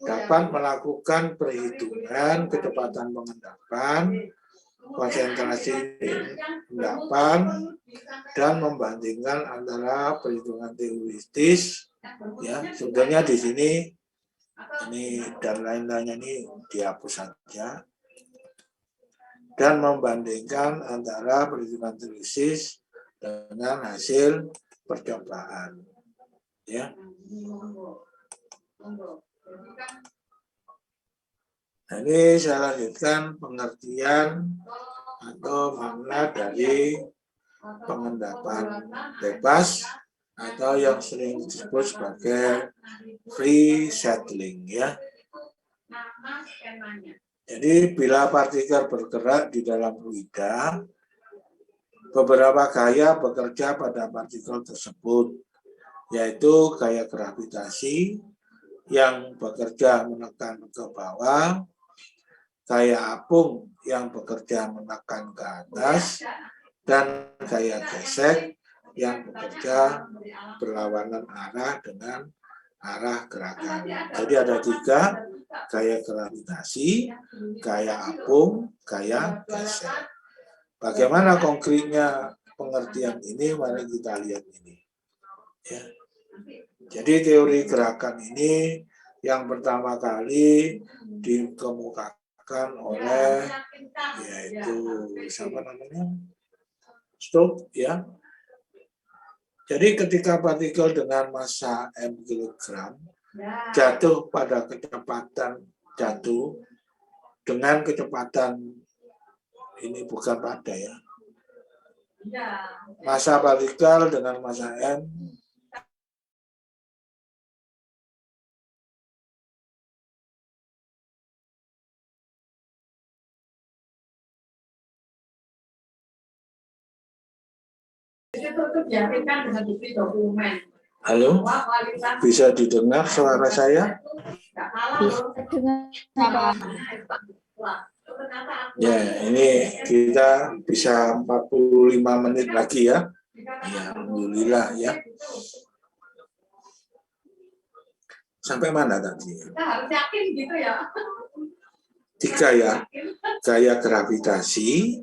dapat melakukan perhitungan kecepatan pengendapan, konsentrasi endapan, dan membandingkan antara perhitungan teoritis. Ya, sebetulnya di sini ini dan lain-lainnya ini dihapus saja, dan membandingkan antara perhitungan teoritis dengan hasil percobaan ya. Nah, ini saya lanjutkan pengertian atau makna dari pengendapan bebas atau yang sering disebut sebagai free settling ya. Jadi bila partikel bergerak di dalam fluida, beberapa gaya bekerja pada partikel tersebut, yaitu gaya gravitasi yang bekerja menekan ke bawah, gaya apung yang bekerja menekan ke atas, dan gaya gesek yang bekerja berlawanan arah dengan arah gerakan. Jadi ada 3, gaya gravitasi, gaya apung, gaya gesek. Bagaimana konkretnya pengertian ini? Mari kita lihat ini. Ya. Jadi teori gerakan ini yang pertama kali dikemukakan oleh yaitu siapa namanya? Stokes ya. Jadi ketika partikel dengan massa m kilogram jatuh pada kecepatan jatuh dengan kecepatan ini bukan pada ya. Massa partikel dengan massa m itu diyakinkan dengan bukti dokumen. Halo, Bahwa kualitas bisa didengar suara saya? nggak kalah loh. Ya, ini kita bisa 45 menit lagi ya. Ya, alhamdulillah ya. Sampai mana tadi? Kita harus yakin gitu ya. 3 ya. Gaya gravitasi,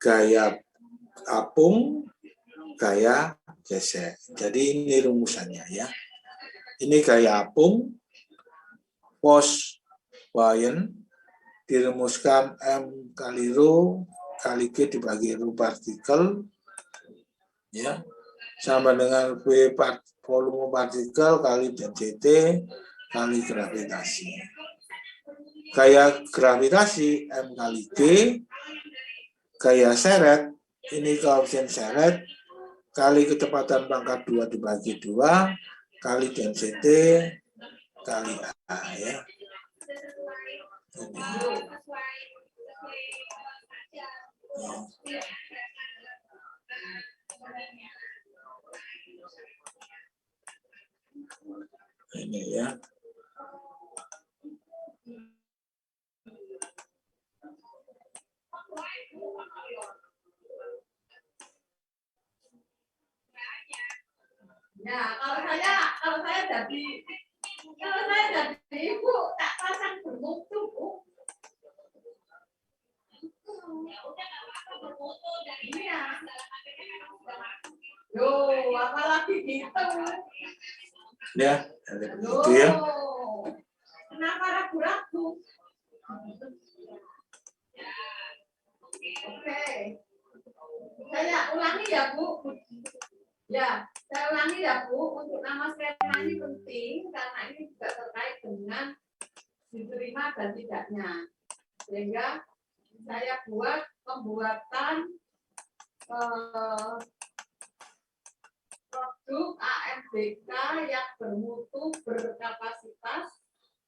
gaya apung, gaya gesek. Jadi ini rumusannya ya. Ini gaya apung, post Wien, dirumuskan M kali rho kali G dibagi rho partikel ya, sama dengan V volume partikel kali density kali gravitasi. Gaya gravitasi M kali G, gaya seret ini koefisien seret kali kecepatan pangkat 2 dibagi 2 kali density kali A ya. Ini ya. Ya, kalau saya jadi ibu tak pasang bermutu, Bu. Iya. Loh, apalagi gitu. Ya, ada begitu ya. Kenapa ragu-ragu? Oke. Saya ulangi ya, Bu. Ya, saya ulangi ya, Bu. Untuk nama skema ini penting karena ini juga terkait dengan diterima dan tidaknya. Sehingga saya buat pembuatan produk AMBK yang bermutu berkapasitas.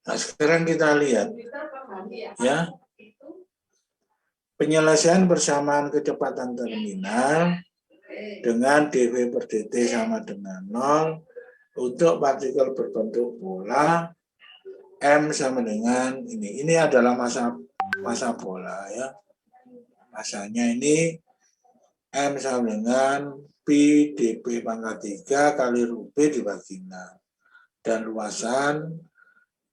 Nah, sekarang kita lihat Liter per hari ya. Itu. Penyelesaian persamaan kecepatan terminal dengan dV per dt sama dengan 0 untuk partikel berbentuk bola M sama dengan ini. Ini adalah massa bola ya. Masanya ini M sama dengan pi dp pangkat 3 kali rho p dibagi 6. Dan luasan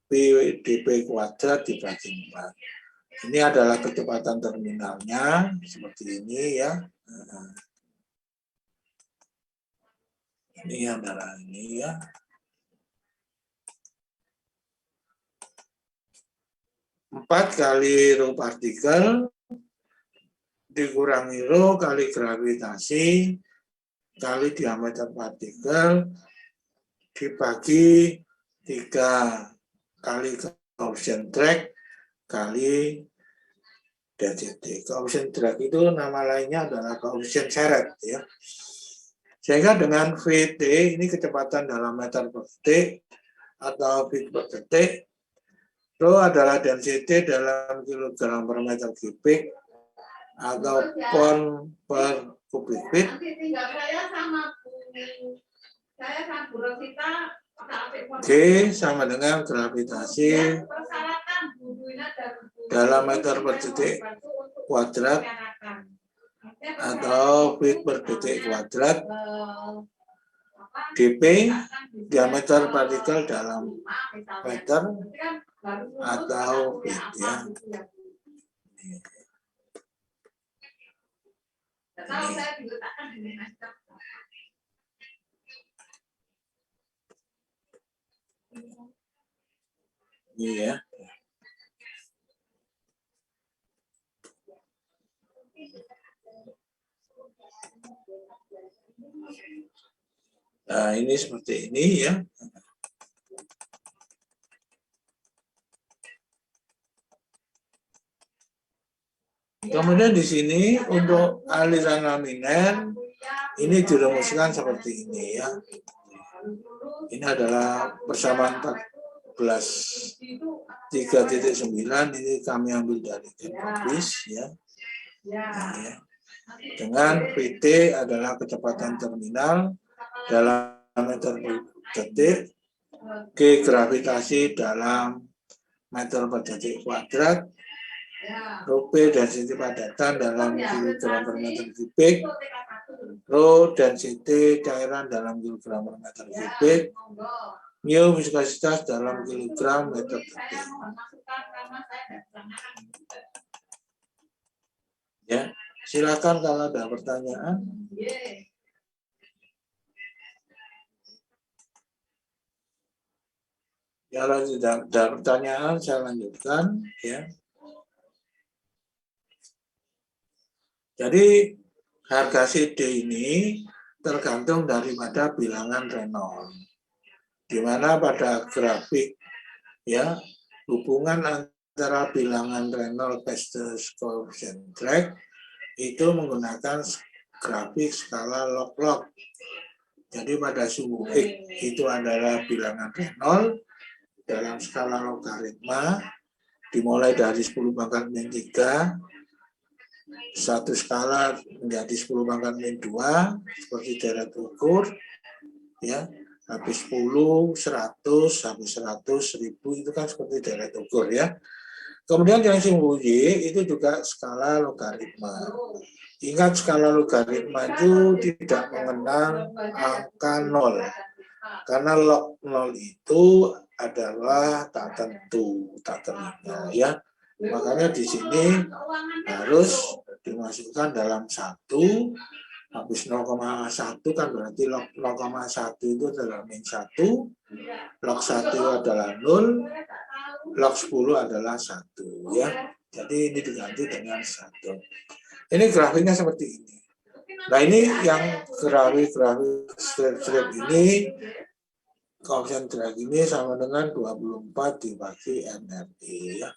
pi dp kuadrat dibagi 4. Ini adalah kecepatan terminalnya seperti ini ya. Ini adalah ini ya. Empat kali rho partikel dikurangi rho kali gravitasi kali diameter partikel dibagi 3 kali koefisien drag kali density. Koefisien drag itu nama lainnya adalah koefisien seret ya. Sehingga dengan VT ini kecepatan dalam meter per detik atau feet per detik, rho adalah density dalam kilogram per meter kubik atau pound per kubik feet. Nanti tinggal saya sama Bu Rosita. G sama dengan gravitasi dalam meter per detik kuadrat atau feet per detik kuadrat. dp diameter partikel dalam meter atau feet ya. Ini ya. Nah, ini seperti ini ya. Kemudian di sini untuk aliran laminer ini dirumuskan seperti ini ya. Ini adalah persamaan 14.3.9 ini kami ambil dari Kempis ya. Nah, ya. dengan VT adalah kecepatan terminal dalam meter per detik, G gravitasi dalam meter per detik kuadrat, Rho P density padatan dalam kilogram per meter kubik, Rho density cairan dalam kilogram per meter kubik, mu viskositas dalam kilogram meter detik. Ya, silakan kalau ada pertanyaan. Kalau tidak ada pertanyaan, saya lanjutkan. Ya. Jadi harga CD ini tergantung daripada bilangan Reynolds. Di mana pada grafik ya hubungan antara bilangan Reynolds Pestos coefficient drag itu menggunakan grafik skala log-log. Jadi pada suhu X itu adalah bilangan Reynolds dalam skala logaritma dimulai dari 10 pangkat min 3 satu skala menjadi 10 pangkat min 2 seperti deret ukur ya, habis 10, 100, habis 100, 1000 itu kan seperti deret ukur ya. Kemudian yang simbol Y itu juga skala logaritma. Ingat skala logaritma itu tidak mengenal angka 0. Karena log 0 itu adalah tak tentu, tak terhingga ya. Makanya di sini harus dimasukkan dalam 1, habis 0,1 kan berarti log 0,1 itu adalah min 1, log 1 adalah 0, log 10 adalah 1 ya. Jadi ini diganti dengan 1. Ini grafiknya seperti ini. Nah ini yang grafik strip ini, koefisien drag ini sama dengan 24 dibagi NRI ya.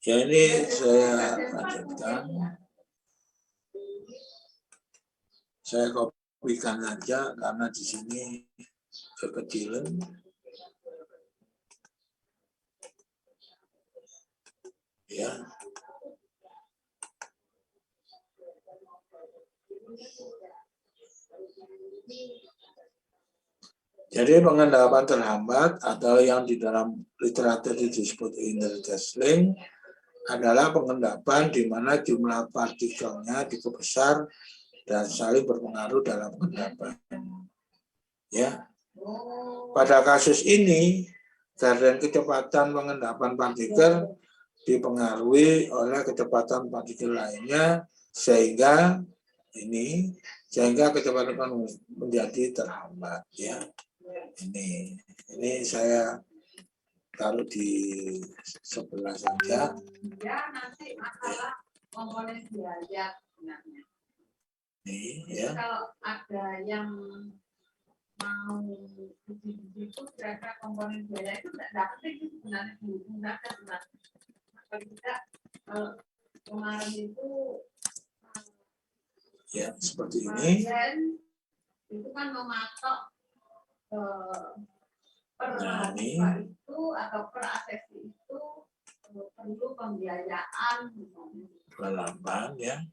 Ya ini saya lanjutkan. Saya kopikan saja karena di sini kekecilan. Ya. Jadi pengendapan terhambat atau yang di dalam literatur disebut interdazzling adalah pengendapan di mana jumlah partikelnya cukup besar dan saling berpengaruh dalam pengendapan. Ya. Pada kasus ini, gradien kecepatan pengendapan partikel dipengaruhi oleh kecepatan partikel lainnya sehingga kecepatan menjadi terhambat ya. Ini saya taruh di sebelah saja. Ya, nanti masalah komponen biaya sebenarnya. Ini ya. Kalau ada yang mau uji itu kira-kira komponen biaya itu tidak dapat itu sebenarnya digunakan sebenarnya. Kalau tidak kemarin itu Ya seperti ini. Itu kan mematok per itu atau per aksesi itu perlu pembiayaan Pelamban ya.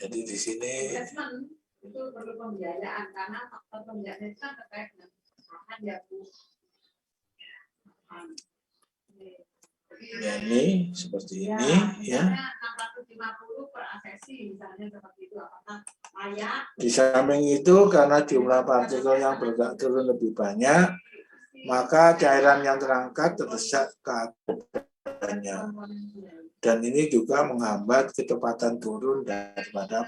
Jadi di sini itu perlu pembiayaan karena faktor pembiayaan itu kan terkait dengan makan ya Bu. Ya, ini seperti ini ya. 650 per aksesi misalnya seperti itu apakah layak? Di samping itu karena jumlah partikel yang bergerak turun lebih banyak, maka cairan yang terangkat terdesak ke atasnya. Dan ini juga menghambat kecepatan turun daripada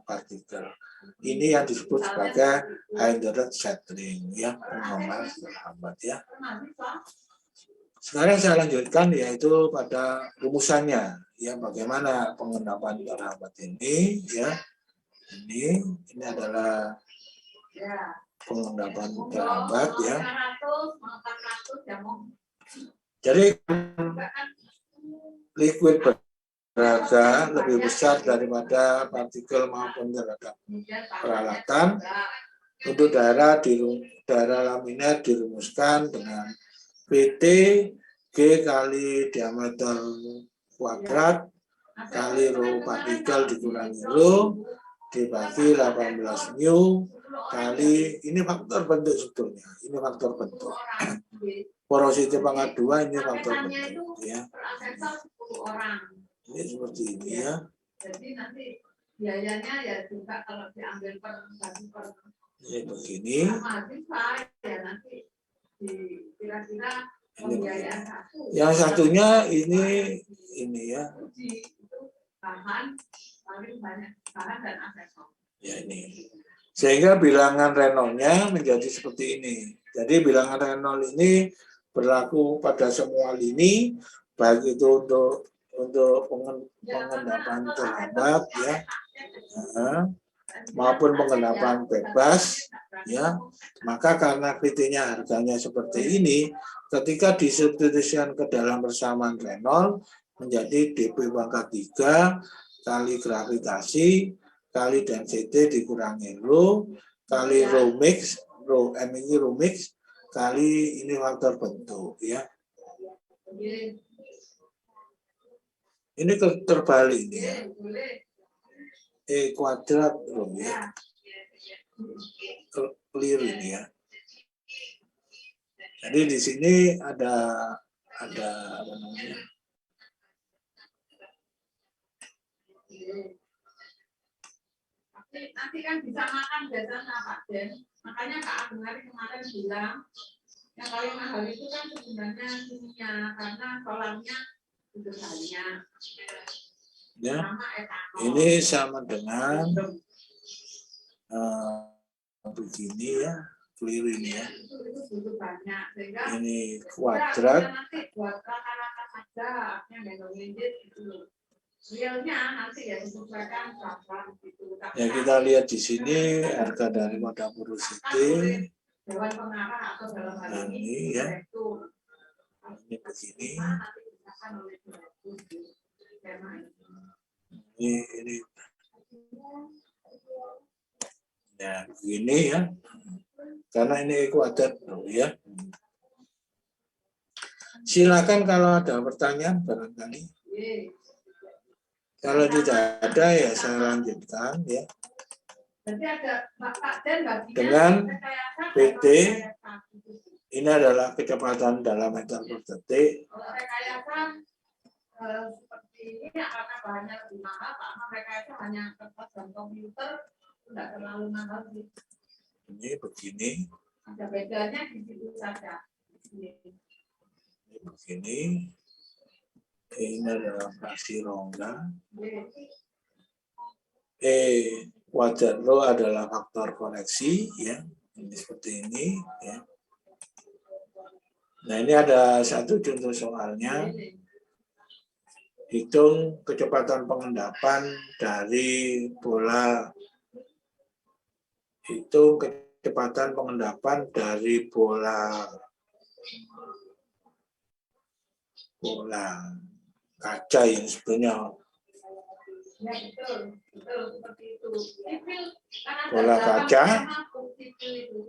partikel. Ini yang disebut sebagai hindered settling ya, menghambat terhambat ya. Sekarang saya lanjutkan yaitu pada rumusannya ya, bagaimana pengendapan terhambat ini ya. Ini adalah pengendapan terhambat ya. Jadi liquid berada lebih besar daripada partikel maupun terhadap peralatan, Untuk daerah laminar dirumuskan dengan PT G kali diameter kuadrat kali rho partikel dikurangi rho dibagi 18 mu kali, ini faktor bentuk sebetulnya, ini faktor bentuk. Porositi pangkat 2 ini faktor bentuk ya. Ini seperti ini ya. Jadi nanti biayanya ya juga kalau diambil per Ini begini. ya nanti kira-kira pembiayaan satu. Yang satunya ini ya. Bahan paling banyak bahan dan asesor. Ya ini. Sehingga bilangan Reynolds-nya menjadi seperti ini. Jadi bilangan Reynolds ini berlaku pada semua lini, baik itu untuk pengendapan terhambat ya, maupun pengendapan bebas ya. Maka karena PT-nya harganya seperti ini, ketika disubstitusikan ke dalam persamaan Reynolds menjadi DP pangkat 3 kali gravitasi kali density dikurangi rho kali rho mix, rho M ini rho mix kali ini faktor bentuk ya. Ini terbalik ini ya. E kuadrat rho ya. Keliru ini ya. Jadi di sini ada apa namanya? Nanti kan bisa makan biasanya Pak Den. Makanya Kak Agung hari kemarin bilang yang paling mahal itu kan sebenarnya ininya karena solarnya itu banyak. Ya, ini sama dengan begini ya, keliru ini ya. Itu banyak. Sehingga ini kuadrat. Nanti buat rata-rata saja yang itu. Realnya nanti ya disesuaikan berapa gitu. Ya kita lihat di sini harga daripada porosity. Dewan pengarah atau dalam hal ini ya. Ini begini. Ini. Ya begini ya. Karena ini kuadrat ya. Silakan kalau ada pertanyaan barangkali. Kalau tidak ada ya saya lanjutkan ya. Dengan PT ini adalah kecepatan dalam meter per detik. Rekayasa seperti ini karena bahannya lebih mahal, karena rekayasa hanya kertas dan komputer tidak terlalu mahal sih. Ini begini. Ada bedanya di situ saja. Ini begini. Ini adalah fraksi rongga. Kuadrat rho adalah faktor koreksi ya. Ini seperti ini ya. Nah, ini ada satu contoh soalnya. Hitung kecepatan pengendapan dari bola. Hitung kecepatan pengendapan dari bola kaca yang sebenarnya bola kaca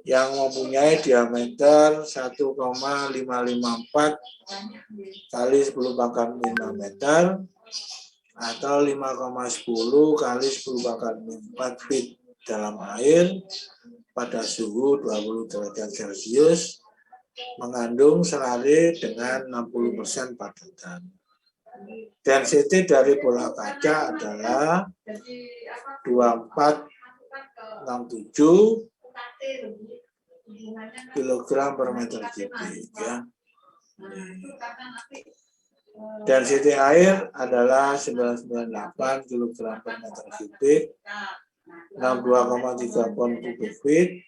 yang mempunyai diameter 1,554 kali 10 pangkat 5 meter atau 5,10 kali 10 pangkat 4 feet dalam air pada suhu 20 derajat Celcius mengandung selari dengan 60% padatan. Density dari bola kaca adalah 2467 kg per meter kubik ya. Density air adalah 998 kg per meter kubik, 62,3 pon kubik feet,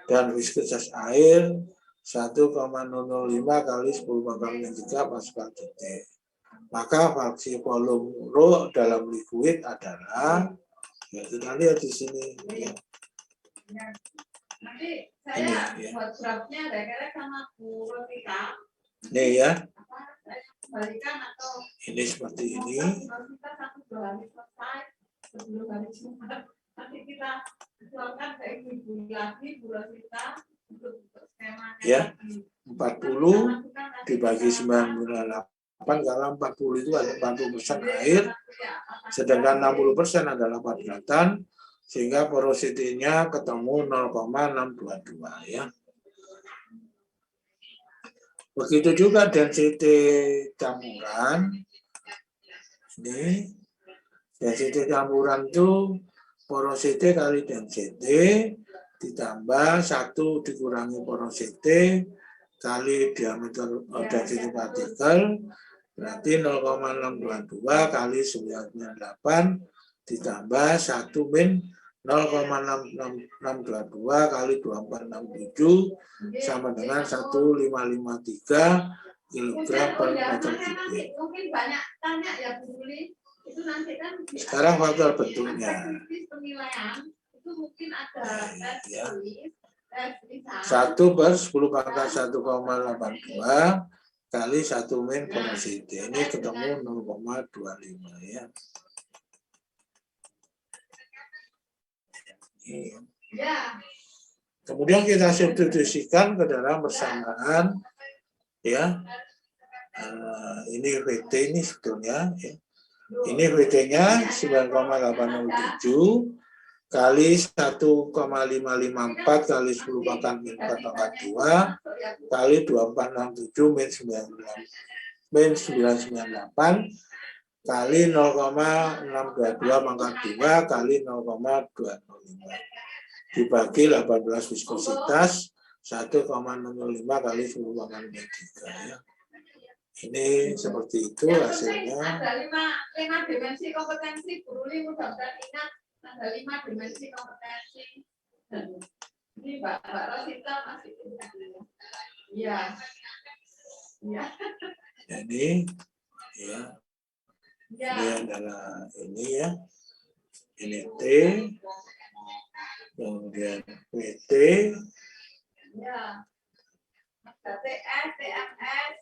dan viskositas air 1,005 kali 10 pangkat 3 Pascal detik. Maka fraksi volume rho dalam liquid adalah, ya kita lihat di sini. Ya. Nanti saya buat draftnya kira-kira sama Bu Rotika. Ini ya. Kembalikan atau ini seperti ini. Kita 1-2 hari selesai sebelum hari Jumat. Nanti kita keluarkan ke ibu lagi Bu Rosita untuk skemanya Ya. lagi. 40 dibagi 98 karena 40 itu ada 40% air, sedangkan 60% adalah padratan, sehingga porositinya ketemu 0,622 ya. Begitu juga density campuran. Ini density campuran itu porosity kali density ditambah 1 dikurangi porosity kali diameter density partikel, berarti 0,622 kali 98 ditambah 1 min 0,6622 kali 2467 sama dengan 1553 kilogram per meter kubik. Mungkin banyak tanya ya Bu Juli. Itu nanti kan Sekarang faktor bentuknya. Penilaian itu mungkin ada tes Ya. tulis, tes tulisan. 1 per 10 pangkat 1,82 kali 1 min porosity. Ini ketemu 0,25 ya. Ini. Ya. Kemudian kita substitusikan ke dalam persamaan ya. Ini VT ini sebetulnya ya. Ini VT-nya 9,807 kali 1,554 kali 10 pangkat min 4 pangkat 2 kali 2467 min 998 kali 0,622 pangkat 2 kali 0,205 dibagi 18 viskositas 1,605 kali 10 pangkat min 3 ya. Ini seperti itu hasilnya. Ada 5 dimensi kompetensi, Bu Ruli mudah-mudahan ingat ada 5 dimensi kompetensi. Ini Mbak Rosita masih ingat. Iya. Iya. Jadi ya. Ya. Ini adalah ini ya. Ini T. Kemudian PT. Ya. Ada TS, TMS,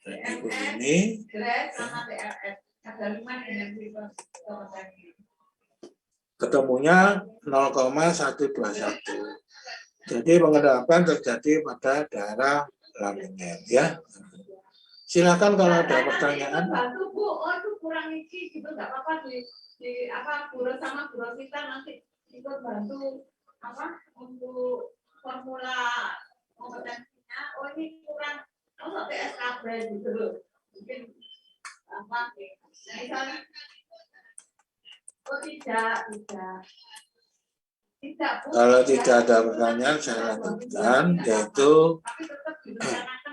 Dan ikut ini. GRES sama TRS. Ada 5 dimensi kompetensi. Ketemunya 0,121. Jadi pengendapan terjadi pada daerah laminet ya. Silakan kalau ada pertanyaan. Bantu Bu, oh itu kurang iki gitu nggak apa-apa di apa Bu sama Bu Rosita nanti ikut bantu apa untuk formula kompetensinya. Oh ini kurang, oh TSKB gitu loh. Mungkin apa? Misalnya, oh tidak. Kalau tidak ada pertanyaan, saya lanjutkan, yaitu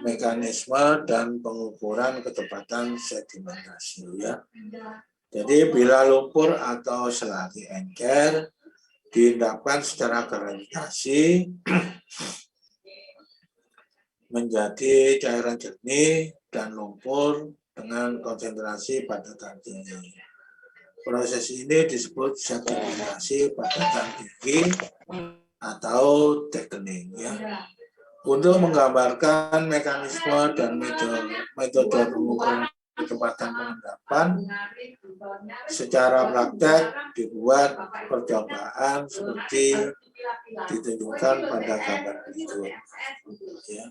mekanisme dan pengukuran ketepatan sedimentasi. Ya. Jadi bila lumpur atau selagi encer diendapkan secara gravitasi menjadi cairan jernih dan lumpur dengan konsentrasi padatan tinggi. Proses ini disebut sedimentasi padatan tinggi atau thickening. Ya. Untuk menggambarkan mekanisme dan metode pengukuran kecepatan pengendapan, secara praktek dibuat percobaan seperti ditunjukkan pada gambar berikut. Ya.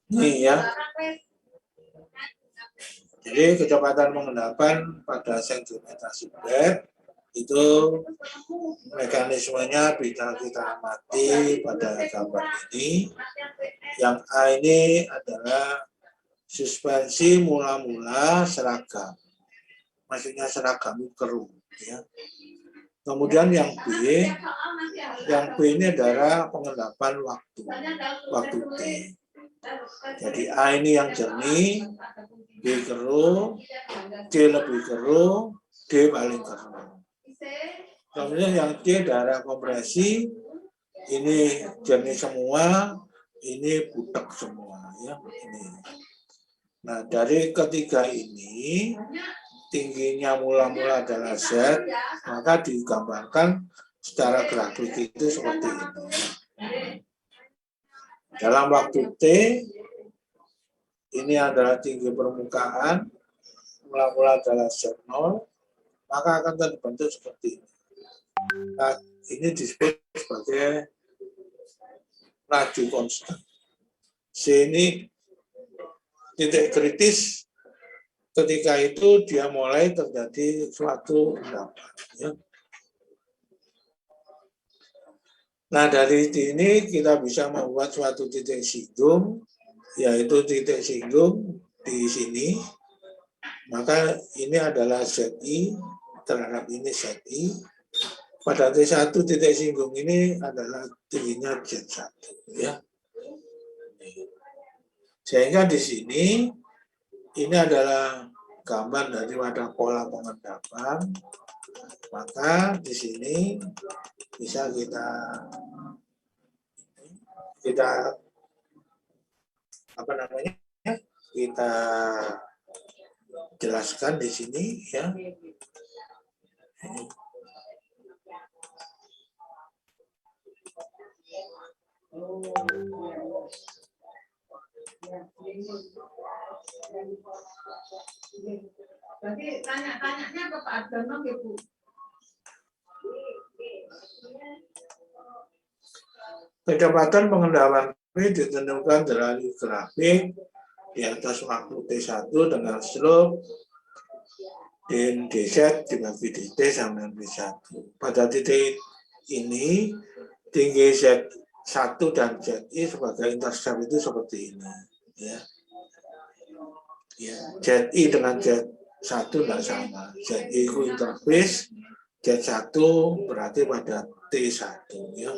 Ini ya. Jadi kecepatan pengendapan pada sedimentasi bed itu mekanismenya bisa kita amati pada gambar ini. Yang A ini adalah suspensi mula-mula seragam. Maksudnya seragam itu keruh. Ya. Kemudian yang B ini adalah pengendapan waktu T. Jadi A ini yang jernih, B keruh, D lebih keruh, D paling keruh. Kemudian yang C daerah kompresi, ini jernih semua, ini butek semua. Ya, ini. Nah, dari ketiga ini, tingginya mula-mula adalah Z, maka digambarkan secara grafik itu seperti ini. Dalam waktu T, ini adalah tinggi permukaan, mula-mula adalah Z0, maka akan terbentuk seperti ini. Nah, ini disebut sebagai laju konstan. C ini titik kritis ketika itu dia mulai terjadi suatu endapan. Ya. Nah, dari ini kita bisa membuat suatu titik singgung, yaitu titik singgung di sini. Maka ini adalah ZI terhadap ini ZI. Pada T1 titik singgung ini adalah tingginya Z1. Ya. Sehingga di sini ini adalah gambar daripada pola pengendapan. Maka di sini bisa kita apa namanya? Kita jelaskan di sini ya. Jadi tanya-tanyanya ke Pak Ardono ya Bu. Kecepatan pengendapan P ditentukan dari grafik di atas waktu T1 dengan slope din dz dibagi dt sama dengan V1. Pada titik ini tinggi Z1 dan ZI sebagai intercept itu seperti ini. Ya. Ya. ZI dengan Z1 tidak sama. ZI itu interface, Z1 berarti pada T1. Ya.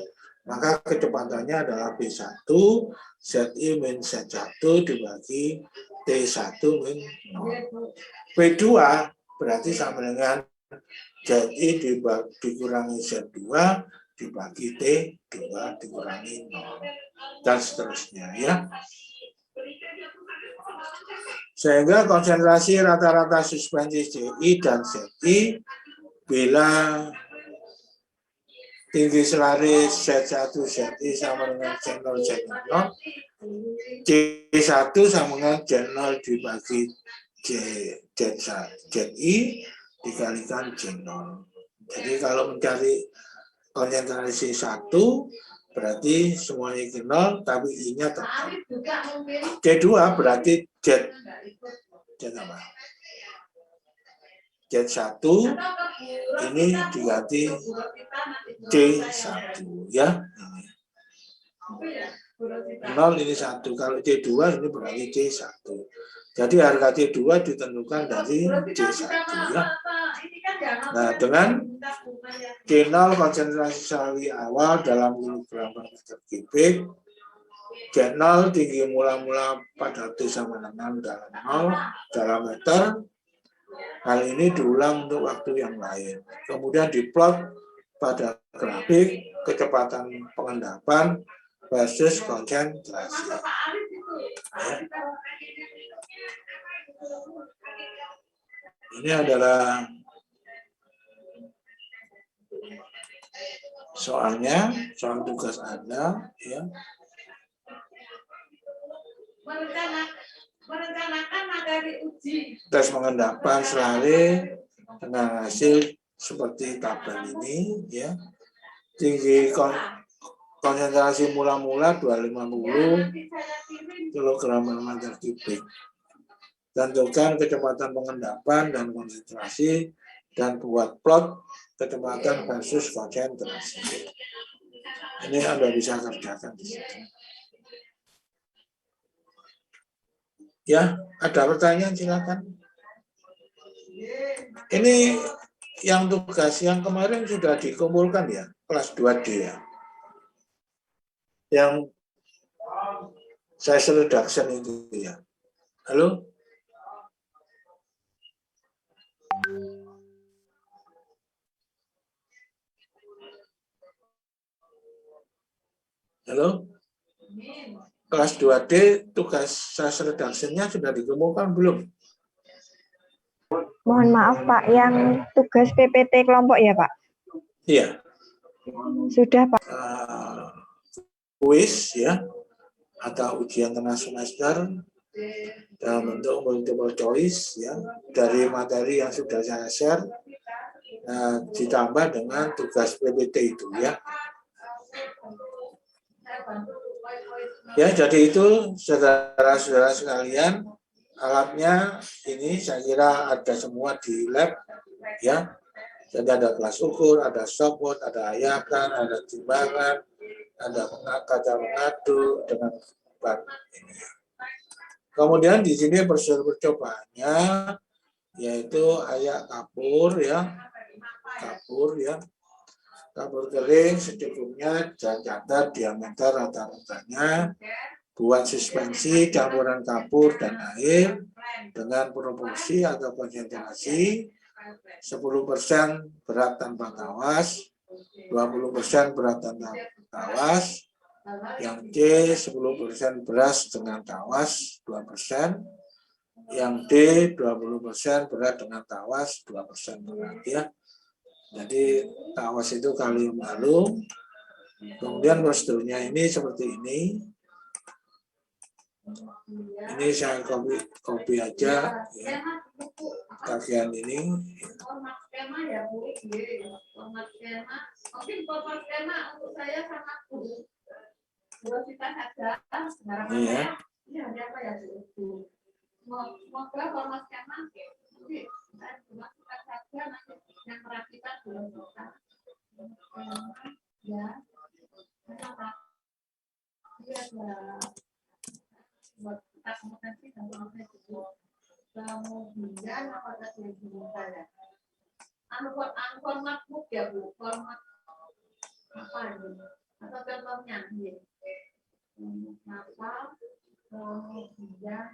Maka kecepatannya adalah V1, ZI min Z1 dibagi T1 min 0. V2 berarti sama dengan ZI dikurangi Z2 dibagi T2 dikurangi 0. Dan seterusnya ya. Sehingga konsentrasi rata-rata suspensi CI dan ZI bila tinggi selaris Z1 ZI sama dengan Z0 Z0, C1 sama dengan Z0 dibagi ZI dikalikan Z0. Jadi kalau mencari konsentrasi 1 berarti semuanya ke 0 tapi I-nya tetap. C2 berarti Z apa? Z1 ini diganti C1 ya. 0 ini 1. Kalau C2 ini berarti C1. Jadi harga C2 ditentukan dari C1 ya. Nah, dengan C0 konsentrasi salwi awal dalam kilogram per meter kubik, C0 tinggi mula-mula pada T sama dengan dalam 0 dalam meter. Hal ini diulang untuk waktu yang lain. Kemudian diplot pada grafik kecepatan pengendapan versus konsentrasi. Ya. Ini adalah soalnya, soal tugas Anda. Ya. Merencanakan materi uji. Tes pengendapan selalu dengan hasil seperti tabel ini. Ya. Tinggi konsentrasi mula-mula 250 kg per meter kubik. Tentukan kecepatan pengendapan dan konsentrasi dan buat plot kecepatan versus konsentrasi. Ini Anda bisa kerjakan di situ. Ya, ada pertanyaan silakan. Ini yang tugas yang kemarin sudah dikumpulkan ya, kelas 2D ya. Yang saya reduction itu ya. Halo? Halo? Kelas 2D tugas SAS reduction-nya sudah dikumpulkan belum? Mohon maaf Pak, yang tugas PPT kelompok ya Pak? Iya. Sudah Pak. Kuis ya, atau ujian tengah semester dalam bentuk multiple choice ya, dari materi yang sudah saya share Nah, ditambah dengan tugas PPT itu ya. Ya, jadi itu saudara-saudara sekalian, alatnya ini saya kira ada semua di lab ya. Jadi ada kelas ukur, ada stopwatch, ada ayakan, ada timbangan, ada kaca mengaduk dengan ban ini. Kemudian di sini prosedur percobaannya yaitu ayak kapur ya. Kapur kering secukupnya dan catat diameter rata-ratanya. Buat suspensi campuran kapur dan air dengan proporsi atau konsentrasi 10% berat tanpa tawas, 20% berat tanpa tawas, yang C 10% beras dengan tawas 2%, yang D 20% berat dengan tawas 2% berat ya. Jadi tawas itu kalium alum. Kemudian prosedurnya ini seperti ini. Ini saya copy aja ya. Bagian ini. Format skema ya Bu, format skema. Mungkin format skema untuk saya sangat buruk. Kita saja. Ini ya. Ini ada apa ya Bu? Semoga format skema. Jadi saya masukkan saja nanti yang merapikan belum bisa. Ya. Iya, buat kita kompetensi dan kemudian apa tadi yang diminta ya? Format book ya Bu, format apa ini? Atau contohnya ini? Apa? Kemudian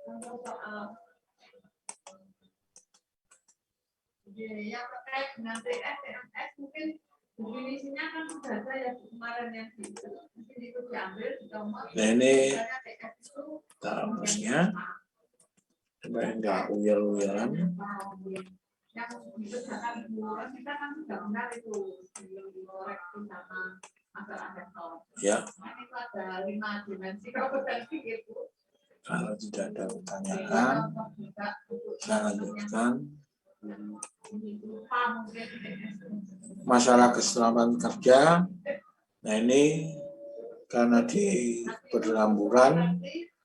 untuk soal yang terkait dengan TS mungkin definisinya kan sudah ada ya kemarin yang mungkin itu diambil nah ini tamusnya supaya enggak uyel-uyelan. Yang dikerjakan kita kan sudah benar itu koreksi sama masalah sektor. Ya. Ini itu ada 5 dimensi kompetensi gitu. Kalau tidak ada pertanyaan, saya lanjutkan. Masalah keselamatan kerja. Nah ini karena di berlamburan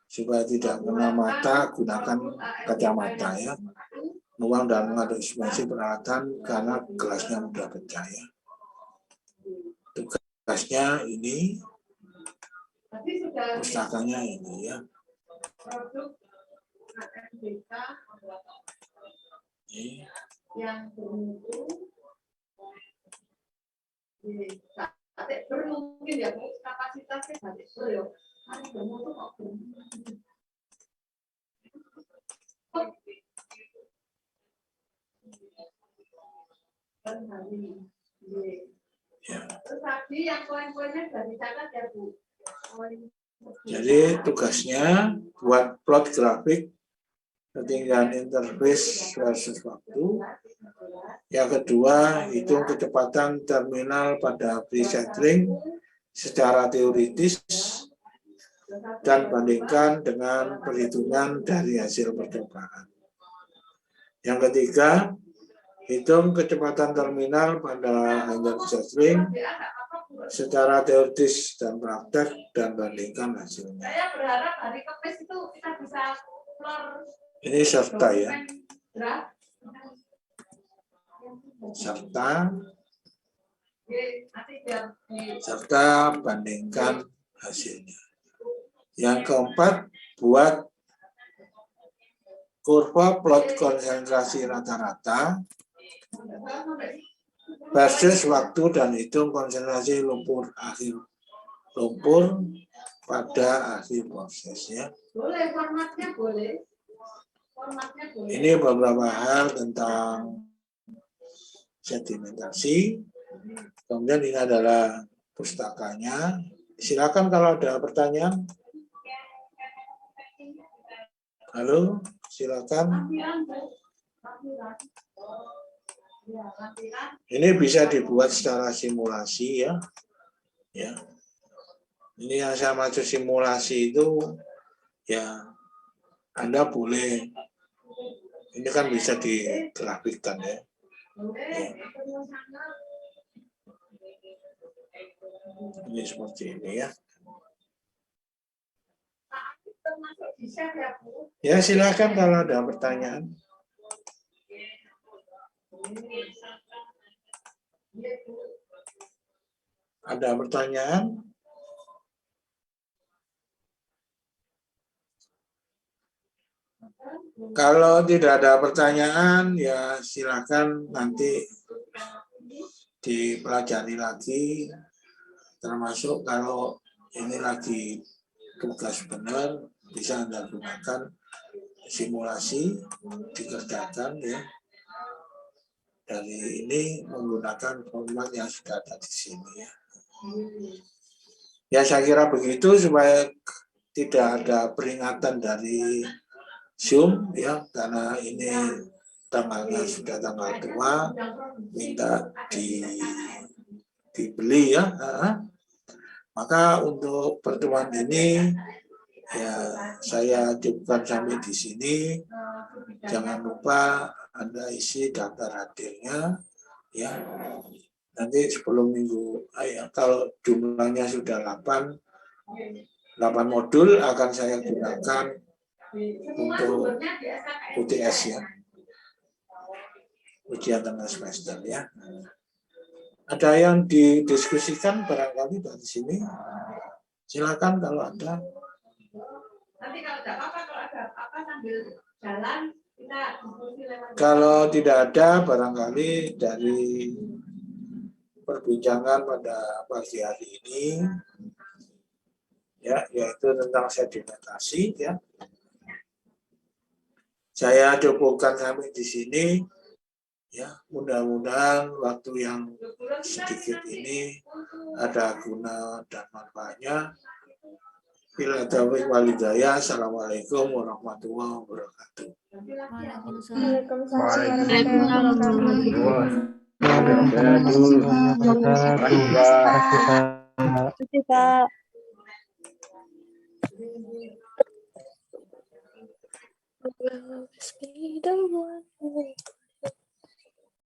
supaya tidak kena mata gunakan kacamata ya. Nuang dan mengaduk suspensi peralatan karena gelasnya mudah pecah ya. Tugasnya ini, pustakanya ini ya. Ini. Yang bermutu mungkin ya kapasitasnya batik ya. Ini bermutu kok bermutu. Ya. Terus tadi yang poin-poinnya sudah dicatat ya Bu. Jadi tugasnya buat plot grafik ketinggian interface versus waktu. Yang kedua, hitung kecepatan terminal pada preset ring secara teoritis dan bandingkan dengan perhitungan dari hasil percobaan. Yang ketiga, hitung kecepatan terminal pada preset ring secara teoritis dan praktek dan bandingkan hasilnya. Saya berharap hari Kamis itu kita bisa keluar. Ini serta ya. Serta bandingkan hasilnya. Yang keempat, buat kurva plot konsentrasi rata-rata versus waktu dan hitung konsentrasi lumpur pada akhir proses ya. Boleh, formatnya boleh. Ini beberapa hal tentang sedimentasi. Kemudian ini adalah pustakanya. Silakan kalau ada pertanyaan. Halo, silakan. Ini bisa dibuat secara simulasi ya. Ya. Ini yang saya maksud simulasi itu ya Anda boleh, ini kan bisa digrafikkan ya. Ini seperti ini ya. Termasuk di share ya, Bu. Ya silakan kalau ada pertanyaan. Ada pertanyaan? Kalau tidak ada pertanyaan, ya silakan nanti dipelajari lagi. Termasuk kalau ini lagi tugas benar, bisa Anda gunakan simulasi, dikerjakan ya. Dari ini menggunakan format yang sudah ada di sini ya. Ya saya kira begitu supaya tidak ada peringatan dari Zoom ya, karena ini tanggalnya sudah tanggal tua, minta dibeli ya. Maka untuk pertemuan ini ya saya cukupkan sampai di sini. Jangan lupa Anda isi daftar hadirnya ya. Nanti 10 minggu, kalau jumlahnya sudah 8 modul akan saya gunakan untuk UTS ya, ujian tengah semester ya. Ada yang didiskusikan barangkali dari sini? Silakan kalau ada. Nanti kalau ada apa-apa, kalau ada apa sambil jalan kita diskusi lewat. Kalau tidak ada barangkali dari perbincangan pada pagi hari ini ya, yaitu tentang sedimentasi ya. Saya cukupkan sampai di sini ya. Mudah-mudahan waktu yang sedikit ini ada guna dan manfaatnya. Bila taufiq wal hidayah. Assalamualaikum warahmatullahi wabarakatuh. Waalaikumsalam warahmatullahi wabarakatuh. Pak. Speed of